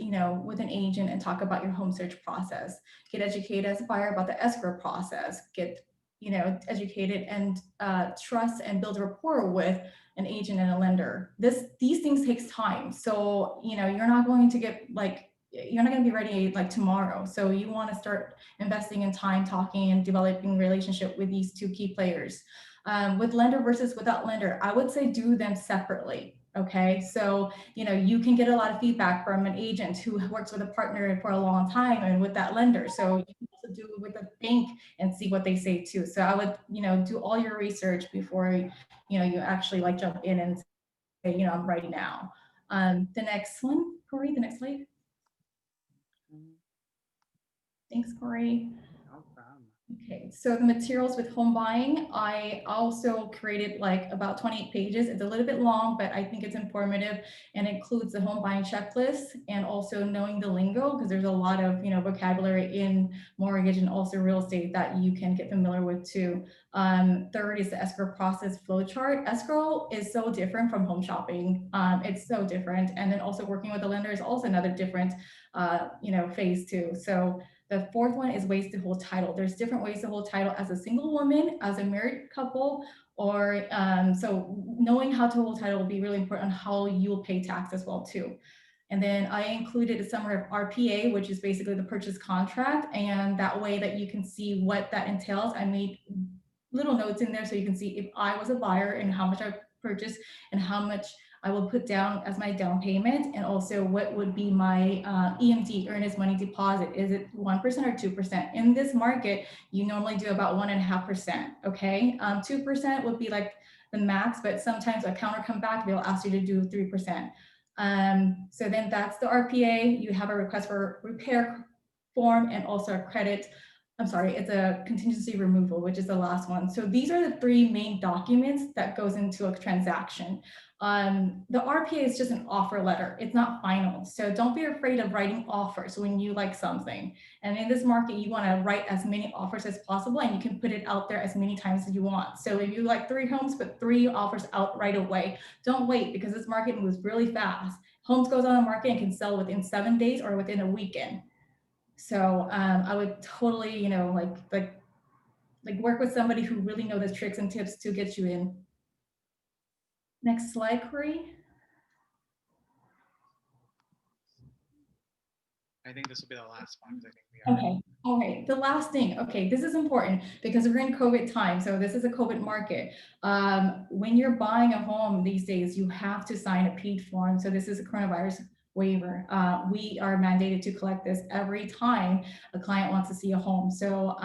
with an agent and talk about your home search process. Get educated as a buyer about the escrow process. Get, educated and trust and build a rapport with an agent and a lender. These things takes time. So, you're not going to get you're not going to be ready like tomorrow. So you want to start investing in time, talking and developing relationship with these two key players. With lender versus without lender, I would say do them separately. Okay, so you can get a lot of feedback from an agent who works with a partner for a long time and with that lender. So you can also do it with a bank and see what they say too. So I would do all your research before you actually like jump in and say I'm ready now. The next one, Corey, the next slide. Thanks, Corey. No problem. Okay, so the materials with home buying, I also created like about 28 pages. It's a little bit long, but I think it's informative and includes the home buying checklist and also knowing the lingo because there's a lot of vocabulary in mortgage and also real estate that you can get familiar with too. Third is the escrow process flow chart. Escrow is so different from home shopping. It's so different, and then also working with the lender is also another different phase too. So the fourth one is ways to hold title. There's different ways to hold title as a single woman, as a married couple, or so knowing how to hold title will be really important on how you'll pay tax as well too. And then I included a summary of RPA, which is basically the purchase contract. And that way that you can see what that entails. I made little notes in there so you can see if I was a buyer and how much I purchased and how much I will put down as my down payment, and also what would be my EMD, earnest money deposit. Is it 1% or 2%? In this market, you normally do about 1.5%, okay? 2% would be like the max, but sometimes a counter come back, they'll ask you to do 3%. So then that's the RPA. You have a request for repair form and also a credit I'm sorry, it's a contingency removal, which is the last one. So these are the three main documents that goes into a transaction. The RPA is just an offer letter. It's not final. So don't be afraid of writing offers when you like something. And in this market, you want to write as many offers as possible, and you can put it out there as many times as you want. So if you like 3 homes, put 3 offers out right away. Don't wait, because this market moves really fast. Homes goes on the market and can sell within 7 days or within a weekend. So I would totally, you know, like work with somebody who really know the tricks and tips to get you in. Next slide, Corey. I think this will be the last one. I think we are. Okay. All right. The last thing. Okay. This is important because we're in COVID time. So this is a COVID market. When you're buying a home these days, you have to sign a paid form. So this is a coronavirus waiver. We are mandated to collect this every time a client wants to see a home. So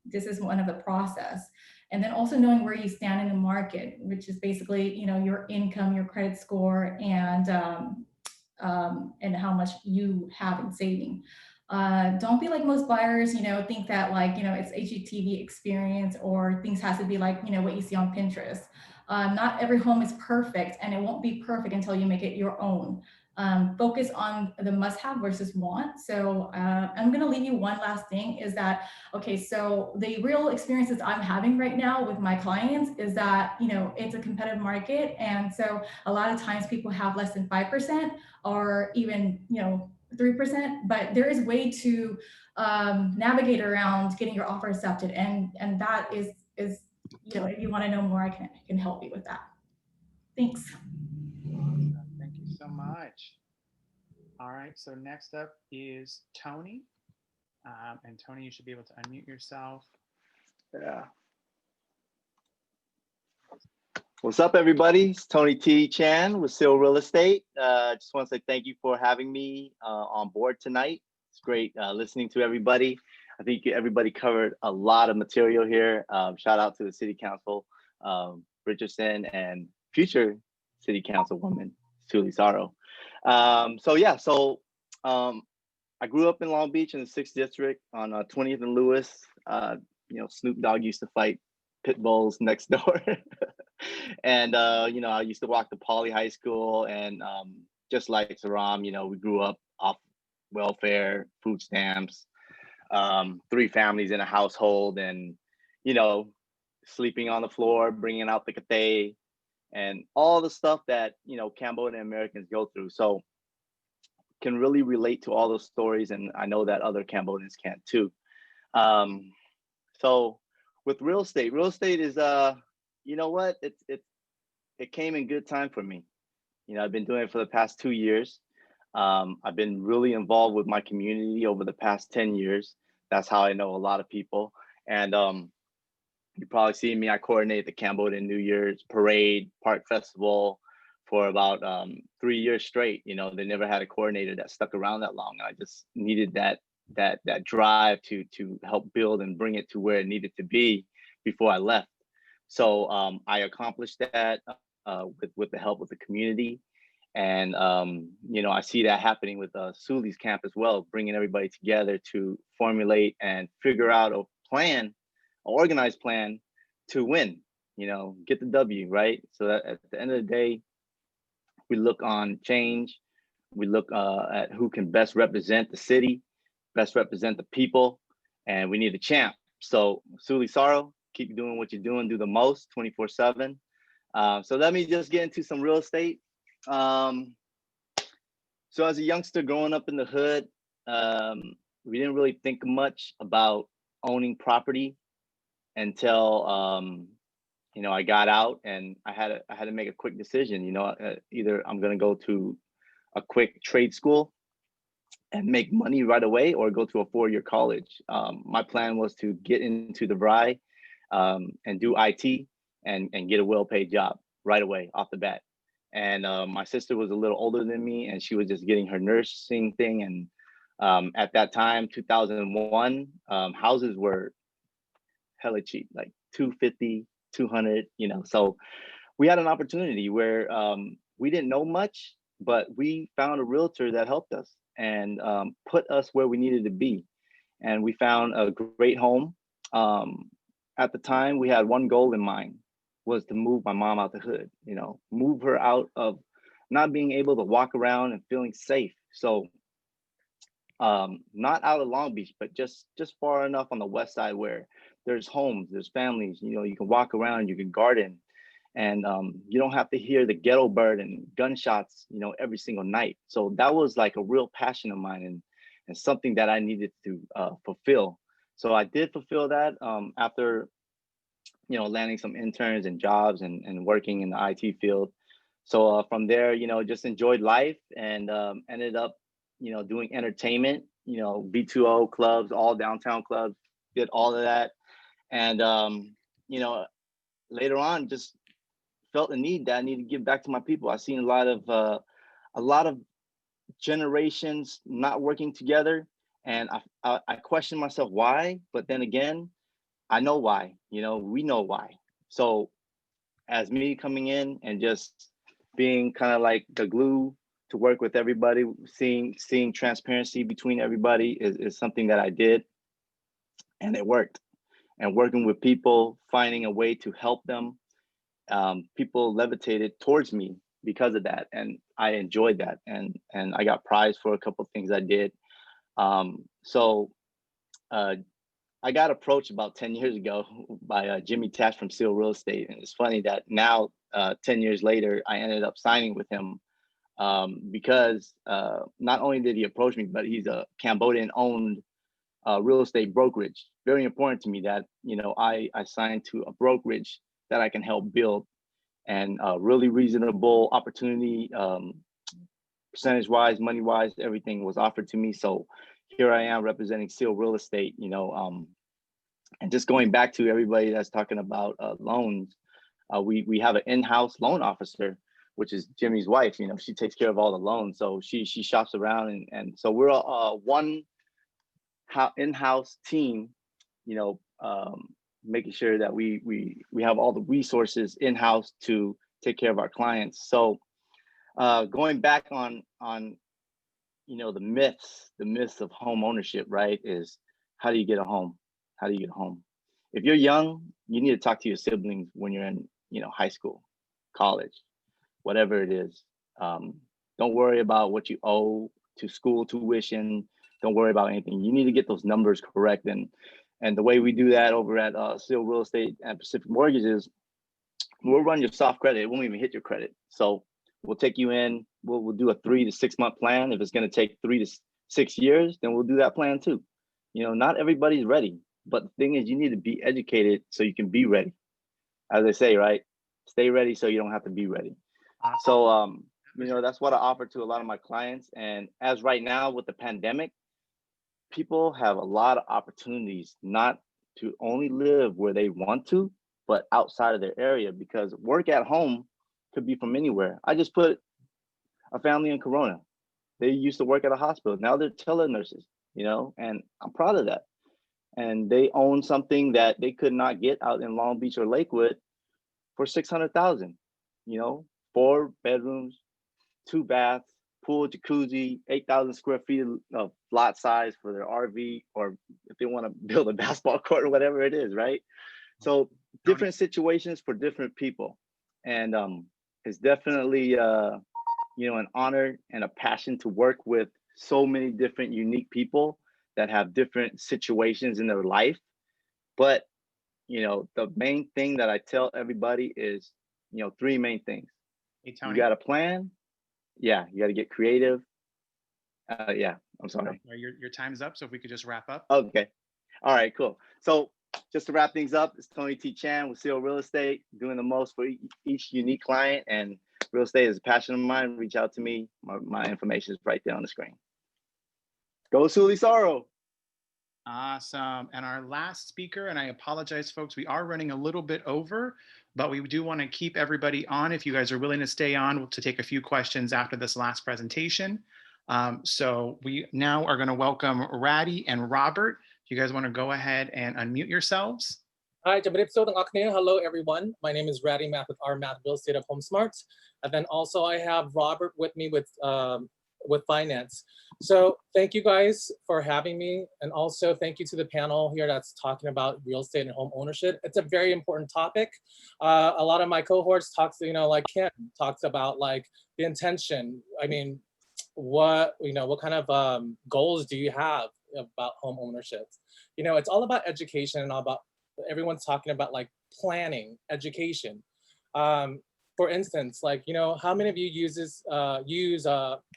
this is one of the process. And then also knowing where you stand in the market, which is basically, you know, your income, your credit score, and how much you have in saving. Don't be like most buyers, you know, think that like, you know, it's HGTV experience or things has to be like, you know, what you see on Pinterest. Not every home is perfect, and it won't be perfect until you make it your own. Focus on the must-have versus want. So I'm going to leave you one last thing is that, okay, so the real experiences I'm having right now with my clients is that, you know, it's a competitive market. And so a lot of times people have less than 5% or even, you know, 3%, but there is way to navigate around getting your offer accepted. And that is, you know, if you want to know more, I can help you with that. Thanks. Awesome. Thank you so much. All right, so next up is Tony. And Tony, you should be able to unmute yourself. Yeah. What's up, everybody? It's Tony T. Chan with Seal Real Estate. Just want to say thank you for having me on board tonight. It's great listening to everybody. I think everybody covered a lot of material here. Shout out to the City Council, Richardson, and future City Councilwoman, Suli Saro. I grew up in Long Beach in the 6th District on 20th and Lewis. You know, Snoop Dogg used to fight pit bulls next door. And, you know, I used to walk to Poly High School, and just like Saram, you know, we grew up off welfare, food stamps, 3 families in a household, and, you know, sleeping on the floor, bringing out the cathay, and all the stuff that, you know, Cambodian Americans go through. So can really relate to all those stories, and I know that other Cambodians can too. So with real estate is you know what, it came in good time for me. You know, I've been doing it for the past 2 years. I've been really involved with my community over the past 10 years. That's how I know a lot of people. And you probably see me, I coordinate the Cambodian New Year's Parade, Park Festival for about 3 years straight. You know, they never had a coordinator that stuck around that long. I just needed that drive to help build and bring it to where it needed to be before I left. So I accomplished that with the help of the community. And, you know, I see that happening with Suli's camp as well, bringing everybody together to formulate and figure out a plan, an organized plan to win, you know, get the W, right? So that at the end of the day, we look on change. We look at who can best represent the city, best represent the people, and we need a champ. So Suli Saro, keep doing what you're doing, do the most 24/7. So let me just get into some real estate. So as a youngster growing up in the hood, we didn't really think much about owning property until you know, I got out, and I had to make a quick decision. You know, either I'm gonna go to a quick trade school and make money right away, or go to a 4-year college. My plan was to get into the DeVry and do IT and get a well-paid job right away off the bat. And my sister was a little older than me, and she was just getting her nursing thing. And at that time, 2001, houses were hella cheap, like $250, $200, you know. So we had an opportunity where we didn't know much, but we found a realtor that helped us and put us where we needed to be. and we found a great home. At the time, we had one goal in mind, was to move my mom out the hood, move her out of not being able to walk around and feeling safe. So not out of Long Beach, but just far enough on the west side where there's homes, there's families, you can walk around, you can garden, and you don't have to hear the ghetto bird and gunshots, every single night. So that was like a real passion of mine, and something that I needed to fulfill. So I did fulfill that after, landing some interns and jobs and working in the IT field. So from there, just enjoyed life and ended up, doing entertainment, B2O clubs, all downtown clubs, did all of that. And, later on, just felt the need that I need to give back to my people. I've seen a lot of generations not working together, and I question myself why, but then again, I know why. We know why. So as me coming in and just being kind of like the glue to work with everybody, seeing transparency between everybody is something that I did, and it worked. And working with people, finding a way to help them, people levitated towards me because of that, and I enjoyed that, and I got prized for a couple of things I did. So I got approached about 10 years ago by Jimmy Tash from Seal Real Estate, and it's funny that now 10 years later I ended up signing with him because not only did he approach me, but he's a Cambodian-owned real estate brokerage. Very important to me that I signed to a brokerage that I can help build, and really reasonable opportunity, percentage-wise, money-wise, everything was offered to me. So here I am representing Seal Real Estate, and just going back to everybody that's talking about loans, we have an in-house loan officer, which is Jimmy's wife. She takes care of all the loans, so she shops around, and so we're one in-house team, making sure that we have all the resources in-house to take care of our clients. So going back on the myths of home ownership, right, is how do you get a home? How do you get a home? If you're young, you need to talk to your siblings when you're in high school, college, whatever it is. Don't worry about what you owe to school tuition. Don't worry about anything. You need to get those numbers correct. And the way we do that over at Seal Real Estate and Pacific Mortgages, we'll run your soft credit. It won't even hit your credit. So we'll take you in. We'll do a 3 to 6 month plan. If it's going to take 3 to 6 years, then we'll do that plan too. Not everybody's ready, but the thing is, you need to be educated so you can be ready. As I say, right? Stay ready so you don't have to be ready. So, that's what I offer to a lot of my clients. And as right now with the pandemic, people have a lot of opportunities not to only live where they want to, but outside of their area, because work at home could be from anywhere. I just put a family in Corona. They used to work at a hospital. Now they're tele-nurses, and I'm proud of that. And they own something that they could not get out in Long Beach or Lakewood for $600,000, 4 bedrooms, 2 baths, pool, jacuzzi, 8,000 square feet of lot size for their RV, or if they want to build a basketball court or whatever it is, right? So different situations for different people. And it's definitely, an honor and a passion to work with so many different unique people that have different situations in their life. But, the main thing that I tell everybody is, 3 main things. Hey, Tony. You got a plan. Yeah, you got to get creative. Yeah, I'm sorry. Your time's up, so if we could just wrap up. Okay. All right, cool. So just to wrap things up, it's Tony T. Chan with Seal Real Estate, doing the most for each unique client. And real estate is a passion of mine. Reach out to me. My information is right there on the screen. Go Saro. Awesome. And our last speaker, and I apologize, folks, we are running a little bit over, but we do want to keep everybody on if you guys are willing to stay on to take a few questions after this last presentation. So we now are going to welcome Ratty and Robert. You guys want to go ahead and unmute yourselves? Hi, hello everyone. My name is Ratty Math with our Math Real Estate of HomeSmart. And then also I have Robert with me with with finance. So thank you guys for having me. And also thank you to the panel here that's talking about real estate and home ownership. It's a very important topic. A lot of my cohorts talks, like Kim talks about like the intention. I mean, what kind of goals do you have about home ownership? It's all about education and all about, everyone's talking about like planning, education. For instance, like, how many of you use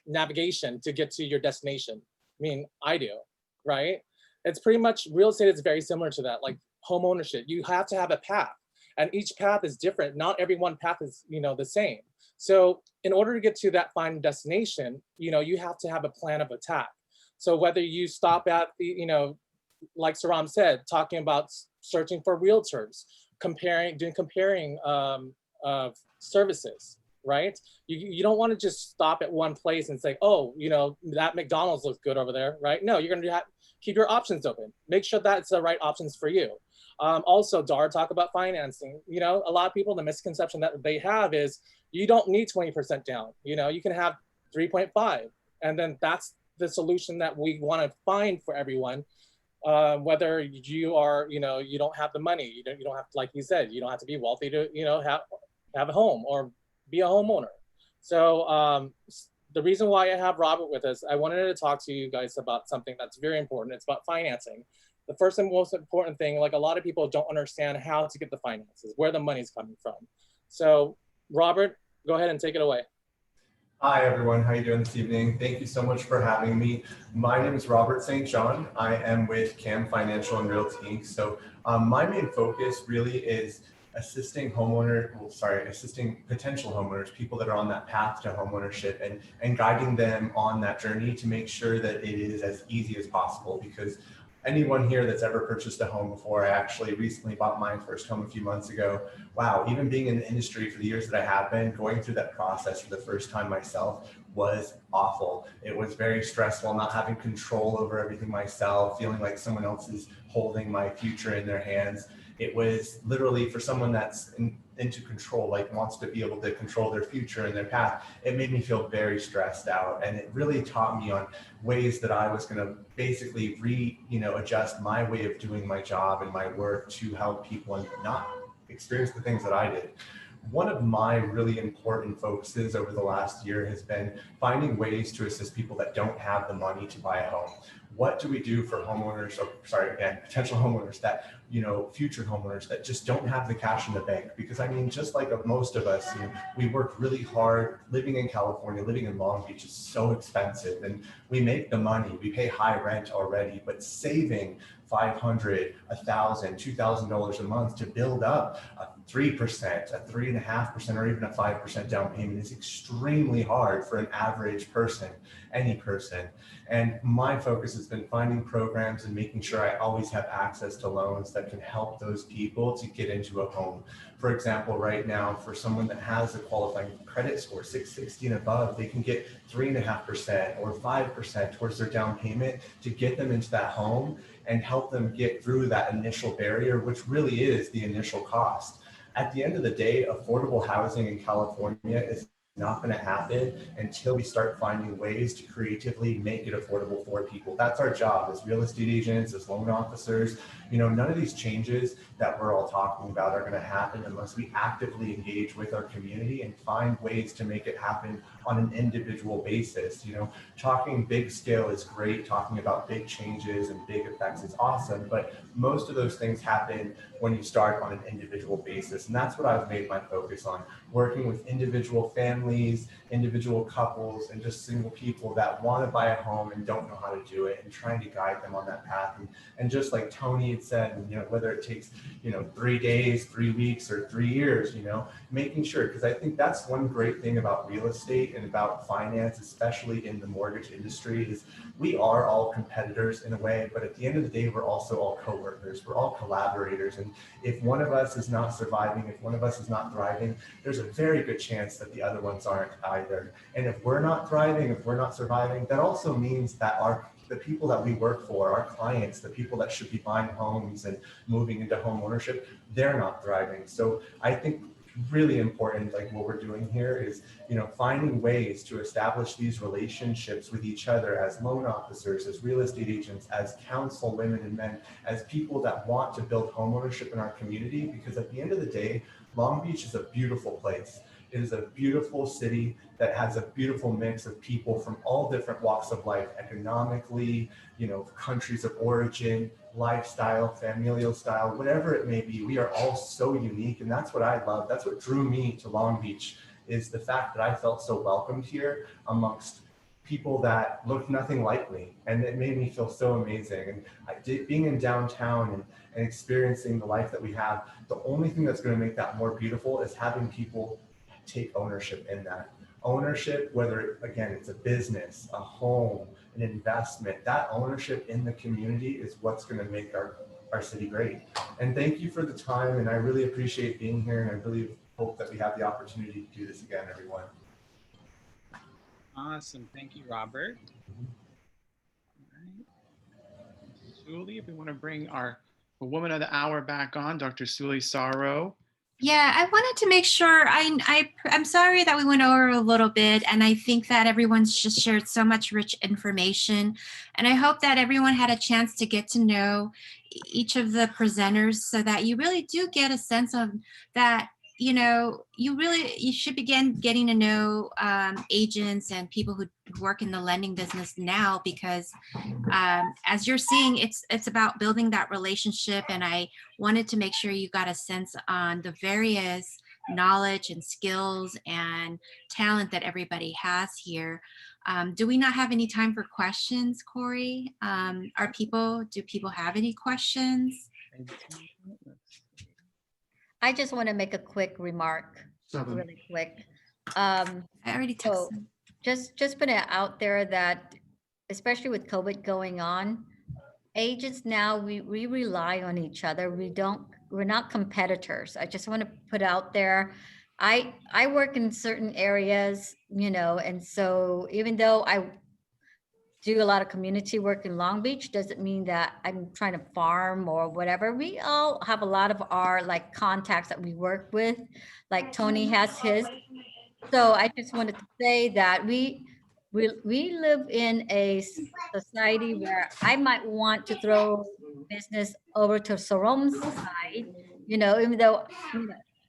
navigation to get to your destination? I mean, I do, right? It's pretty much, real estate is very similar to that, like home ownership. You have to have a path, and each path is different. Not every one path is, the same. So in order to get to that final destination, you have to have a plan of attack. So whether you stop at the, like Saram said, talking about searching for realtors, comparing services, right? You don't want to just stop at one place and say, oh, that McDonald's looks good over there, right? No, you're going to keep your options open. Make sure that's the right options for you. Also, Dara talk about financing. A lot of people, the misconception that they have is you don't need 20% down. You can have 3.5, and then that's the solution that we want to find for everyone. Whether you are, you don't have the money, you don't have to, like you said, you don't have to be wealthy to, have a home or be a homeowner. So the reason why I have Robert with us, I wanted to talk to you guys about something that's very important. It's about financing. The first and most important thing, like a lot of people don't understand how to get the finances, where the money's coming from. So Robert, go ahead and take it away. Hi everyone, how are you doing this evening? Thank you so much for having me. My name is Robert St. John. I am with CAM Financial and Realty. So my main focus really is assisting assisting potential homeowners, people that are on that path to homeownership, and guiding them on that journey to make sure that it is as easy as possible. Because anyone here that's ever purchased a home before, I actually recently bought my first home a few months ago. Wow, even being in the industry for the years that I have been, going through that process for the first time myself was awful. It was very stressful, not having control over everything myself, feeling like someone else is holding my future in their hands. It was literally, for someone that's into control, like wants to be able to control their future and their path, it made me feel very stressed out. And it really taught me on ways that I was going to basically adjust my way of doing my job and my work to help people and not experience the things that I did. One of my really important focuses over the last year has been finding ways to assist people that don't have the money to buy a home. What do we do for homeowners, potential homeowners that, future homeowners that just don't have the cash in the bank? Because I mean, just like most of us, we work really hard. Living in California, living in Long Beach is so expensive, and we make the money, we pay high rent already, but saving $500, $1,000, $2,000 a month to build up a 3%, a 3.5%, or even a 5% down payment is extremely hard for an average person, any person. And my focus has been finding programs and making sure I always have access to loans that can help those people to get into a home. For example, right now, for someone that has a qualifying credit score, 660 and above, they can get 3.5% or 5% towards their down payment to get them into that home and help them get through that initial barrier, which really is the initial cost. At the end of the day, affordable housing in California is not going to happen until we start finding ways to creatively make it affordable for people. That's our job as real estate agents, as loan officers. None of these changes that we're all talking about are going to happen unless we actively engage with our community and find ways to make it happen on an individual basis. Talking big scale is great. Talking about big changes and big effects is awesome, but most of those things happen when you start on an individual basis. And that's what I've made my focus on, working with individual families, individual couples, and just single people that want to buy a home and don't know how to do it, and trying to guide them on that path. And just like Tony had said, whether it takes, 3 days, 3 weeks, or 3 years, making sure, because I think that's one great thing about real estate and about finance, especially in the mortgage industry, is we are all competitors in a way, but at the end of the day, we're also all coworkers, we're all collaborators. And if one of us is not surviving, if one of us is not thriving, there's a very good chance that the other ones aren't either. And if we're not thriving, if we're not surviving, that also means that the people that we work for, our clients, the people that should be buying homes and moving into home ownership, they're not thriving. So I think really important, like what we're doing here is, finding ways to establish these relationships with each other as loan officers, as real estate agents, as council women and men, as people that want to build homeownership in our community. Because at the end of the day, Long Beach is a beautiful place. It is a beautiful city that has a beautiful mix of people from all different walks of life, economically, countries of origin, lifestyle, familial style, whatever it may be. We are all so unique, and that's what I love. That's what drew me to Long Beach, is the fact that I felt so welcomed here amongst people that looked nothing like me, and it made me feel so amazing. And being in downtown and experiencing the life that we have, the only thing that's going to make that more beautiful is having people take ownership in that. Ownership, whether, again, it's a business, a home, an investment, that ownership in the community is what's going to make our city great. And thank you for the time, and I really appreciate being here, and I really hope that we have the opportunity to do this again, everyone. Awesome. Thank you, Robert. All right. Suli, if we want to bring our woman of the hour back on, Dr. Suli Saro. Yeah, I wanted to make sure, I'm sorry that we went over a little bit, and I think that everyone's just shared so much rich information, and I hope that everyone had a chance to get to know each of the presenters so that you really do get a sense of that, you should begin getting to know agents and people who work in the lending business now, because as you're seeing, it's about building that relationship. And I wanted to make sure you got a sense on the various knowledge and skills and talent that everybody has here. Do we not have any time for questions, Corey? Do people have any questions? I just want to make a quick remark, really quick. I already So texted. just put it out there that, especially with COVID going on, agents now, we rely on each other. We're not competitors. I just want to put out there, I work in certain areas, and so even though I do a lot of community work in Long Beach, doesn't mean that I'm trying to farm or whatever. We all have a lot of our contacts that we work with, like Tony has his. So I just wanted to say that we live in a society where I might want to throw business over to Sarom's side, even though,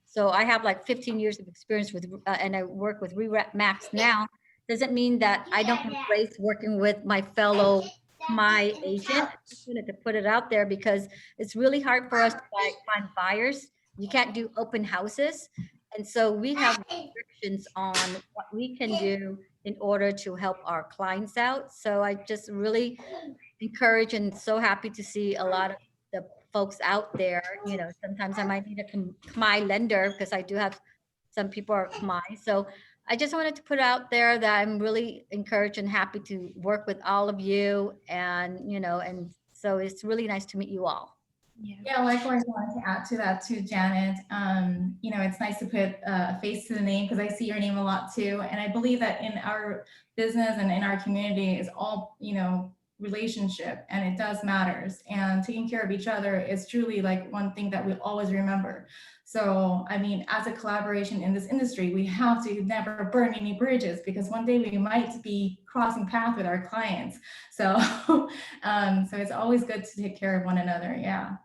so I have 15 years of experience with, and I work with Rewrap Max now. Doesn't mean that I don't embrace working with my fellow agent. I just wanted to put it out there because it's really hard for us to find buyers. You can't do open houses. And so we have restrictions on what we can do in order to help our clients out. So I just really encourage and so happy to see a lot of the folks out there. Sometimes I might need a KMI lender because I do have some people are KMI. So I just wanted to put out there that I'm really encouraged and happy to work with all of you. And, and so it's really nice to meet you all. Yeah, likewise, I wanted to add to that too, Janet. It's nice to put a face to the name because I see your name a lot too. And I believe that in our business and in our community is all, relationship, and it does matters. And taking care of each other is truly one thing that we always remember. So, I mean, as a collaboration in this industry, we have to never burn any bridges because one day we might be crossing paths with our clients. So, so it's always good to take care of one another. Yeah,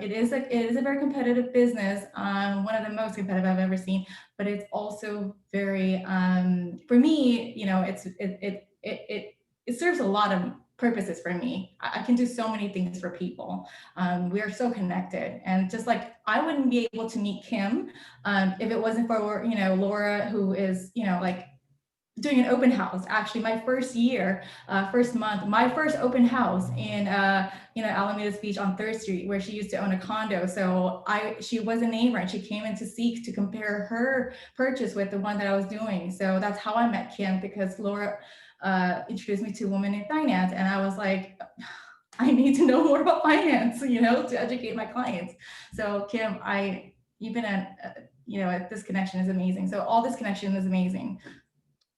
it is a very competitive business, one of the most competitive I've ever seen. But it's also very, for me, it serves a lot of purposes for me. I can do so many things for people. We are so connected, and just I wouldn't be able to meet Kim if it wasn't for Laura, who is doing an open house. Actually, my first month, my first open house in Alameda Beach on 3rd Street, where she used to own a condo. So she was a neighbor, and she came in to seek to compare her purchase with the one that I was doing. So that's how I met Kim, because Laura introduced me to Women in Finance, and I was like, I need to know more about finance, to educate my clients. So Kim, you've been this connection is amazing. So all this connection is amazing.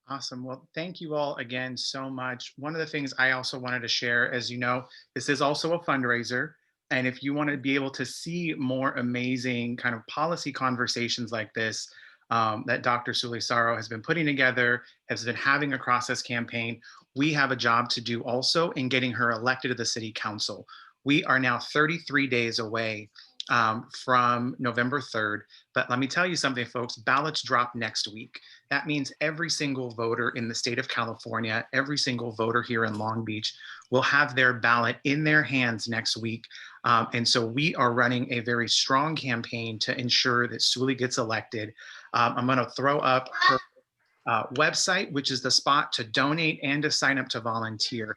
Awesome. Well, thank you all again so much. One of the things I also wanted to share, as you know, this is also a fundraiser. And if you want to be able to see more amazing kind of policy conversations like this that Dr. Saro has been putting together, has been having across this campaign, we have a job to do also in getting her elected to the city council. We are now 33 days away from November 3rd. But let me tell you something, folks, ballots drop next week. That means every single voter in the state of California, every single voter here in Long Beach will have their ballot in their hands next week. And so we are running a very strong campaign to ensure that Suli gets elected. I'm going to throw up her website, which is the spot to donate and to sign up to volunteer.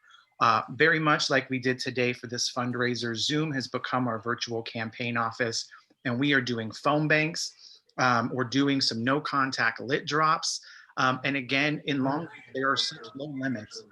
Very much like we did today for this fundraiser, Zoom has become our virtual campaign office, and we are doing phone banks. We're doing some no contact lit drops. And again, in Long Beach, there are such low limits.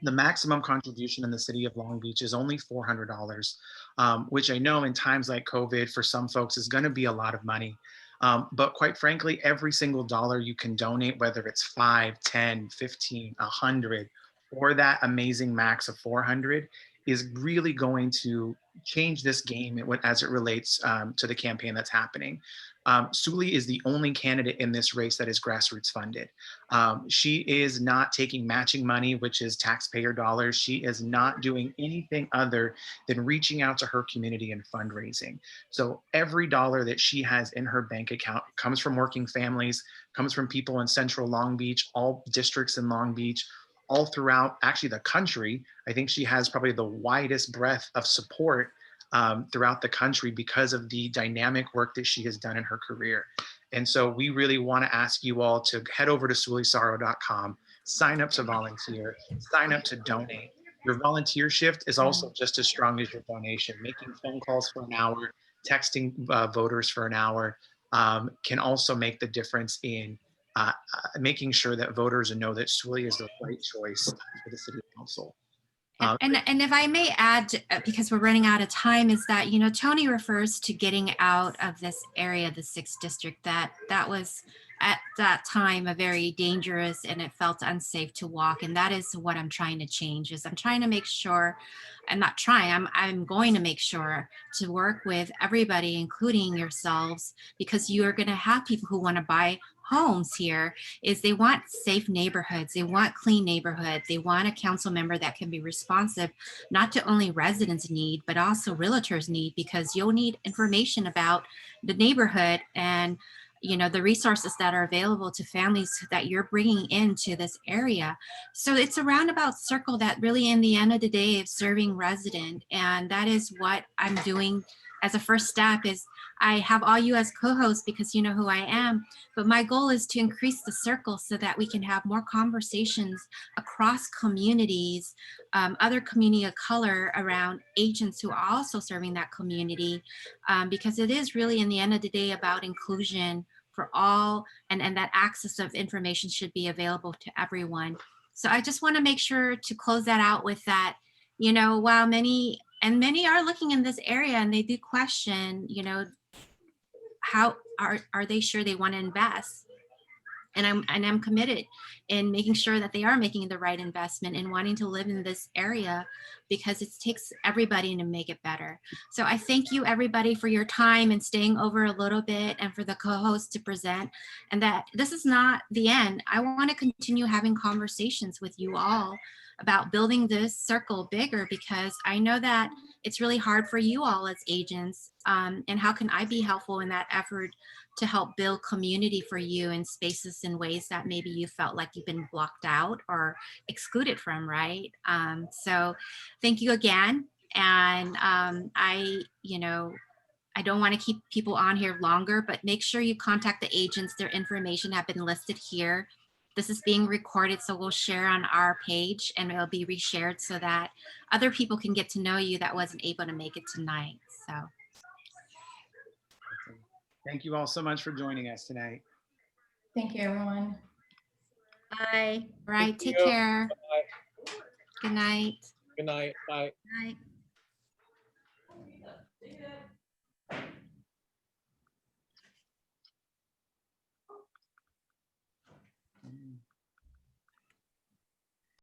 The maximum contribution in the city of Long Beach is only $400, which I know in times like COVID for some folks is going to be a lot of money. But quite frankly, every single dollar you can donate, whether it's 5, 10, 15, 100, or that amazing max of 400, is really going to change this game as it relates to the campaign that's happening. Suli is the only candidate in this race that is grassroots funded. She is not taking matching money, which is taxpayer dollars. She is not doing anything other than reaching out to her community and fundraising. So every dollar that she has in her bank account comes from working families, comes from people in Central Long Beach, all districts in Long Beach, all throughout actually the country. I think she has probably the widest breadth of support throughout the country because of the dynamic work that she has done in her career. And so we really want to ask you all to head over to sulisaro.com, sign up to volunteer, sign up to donate. Your volunteer shift is also just as strong as your donation. Making phone calls for an hour, texting voters for an hour can also make the difference in making sure that voters know that Suli is the right choice for the city council. And if I may add, because we're running out of time, is that, Tony refers to getting out of this area, the 6th district, that was at that time a very dangerous and it felt unsafe to walk. And that is what I'm trying to change. Is I'm trying to make sure, I'm not trying, I'm going to make sure to work with everybody, including yourselves, because you are going to have people who want to buy homes here. Is they want safe neighborhoods, they want clean neighborhoods, they want a council member that can be responsive, not to only residents need, but also realtors need, because you'll need information about the neighborhood and the resources that are available to families that you're bringing into this area. So it's a roundabout circle that really, in the end of the day, is serving resident. And that is what I'm doing as a first step. Is I have all you as co-hosts because you know who I am, but my goal is to increase the circle so that we can have more conversations across communities, other community of color, around agents who are also serving that community, because it is really, in the end of the day, about inclusion for all, and that access of information should be available to everyone. So I just want to make sure to close that out with that, while many are looking in this area and they do question, how are they sure they want to invest? And I'm committed in making sure that they are making the right investment and wanting to live in this area, because it takes everybody to make it better. So I thank you, everybody, for your time and staying over a little bit, and for the co-host to present, and that this is not the end. I want to continue having conversations with you all about building this circle bigger, because I know that it's really hard for you all as agents. And how can I be helpful in that effort to help build community for you in spaces in ways that maybe you felt like you've been blocked out or excluded from, right? So thank you again. And I don't want to keep people on here longer, but make sure you contact the agents. Their information have been listed here. This is being recorded, so we'll share on our page and it'll be reshared so that other people can get to know you that wasn't able to make it tonight. So thank you all so much for joining us tonight. Thank you, everyone. Bye. all right, Thank take you. care. Bye. Good night. Good night. Bye. Bye.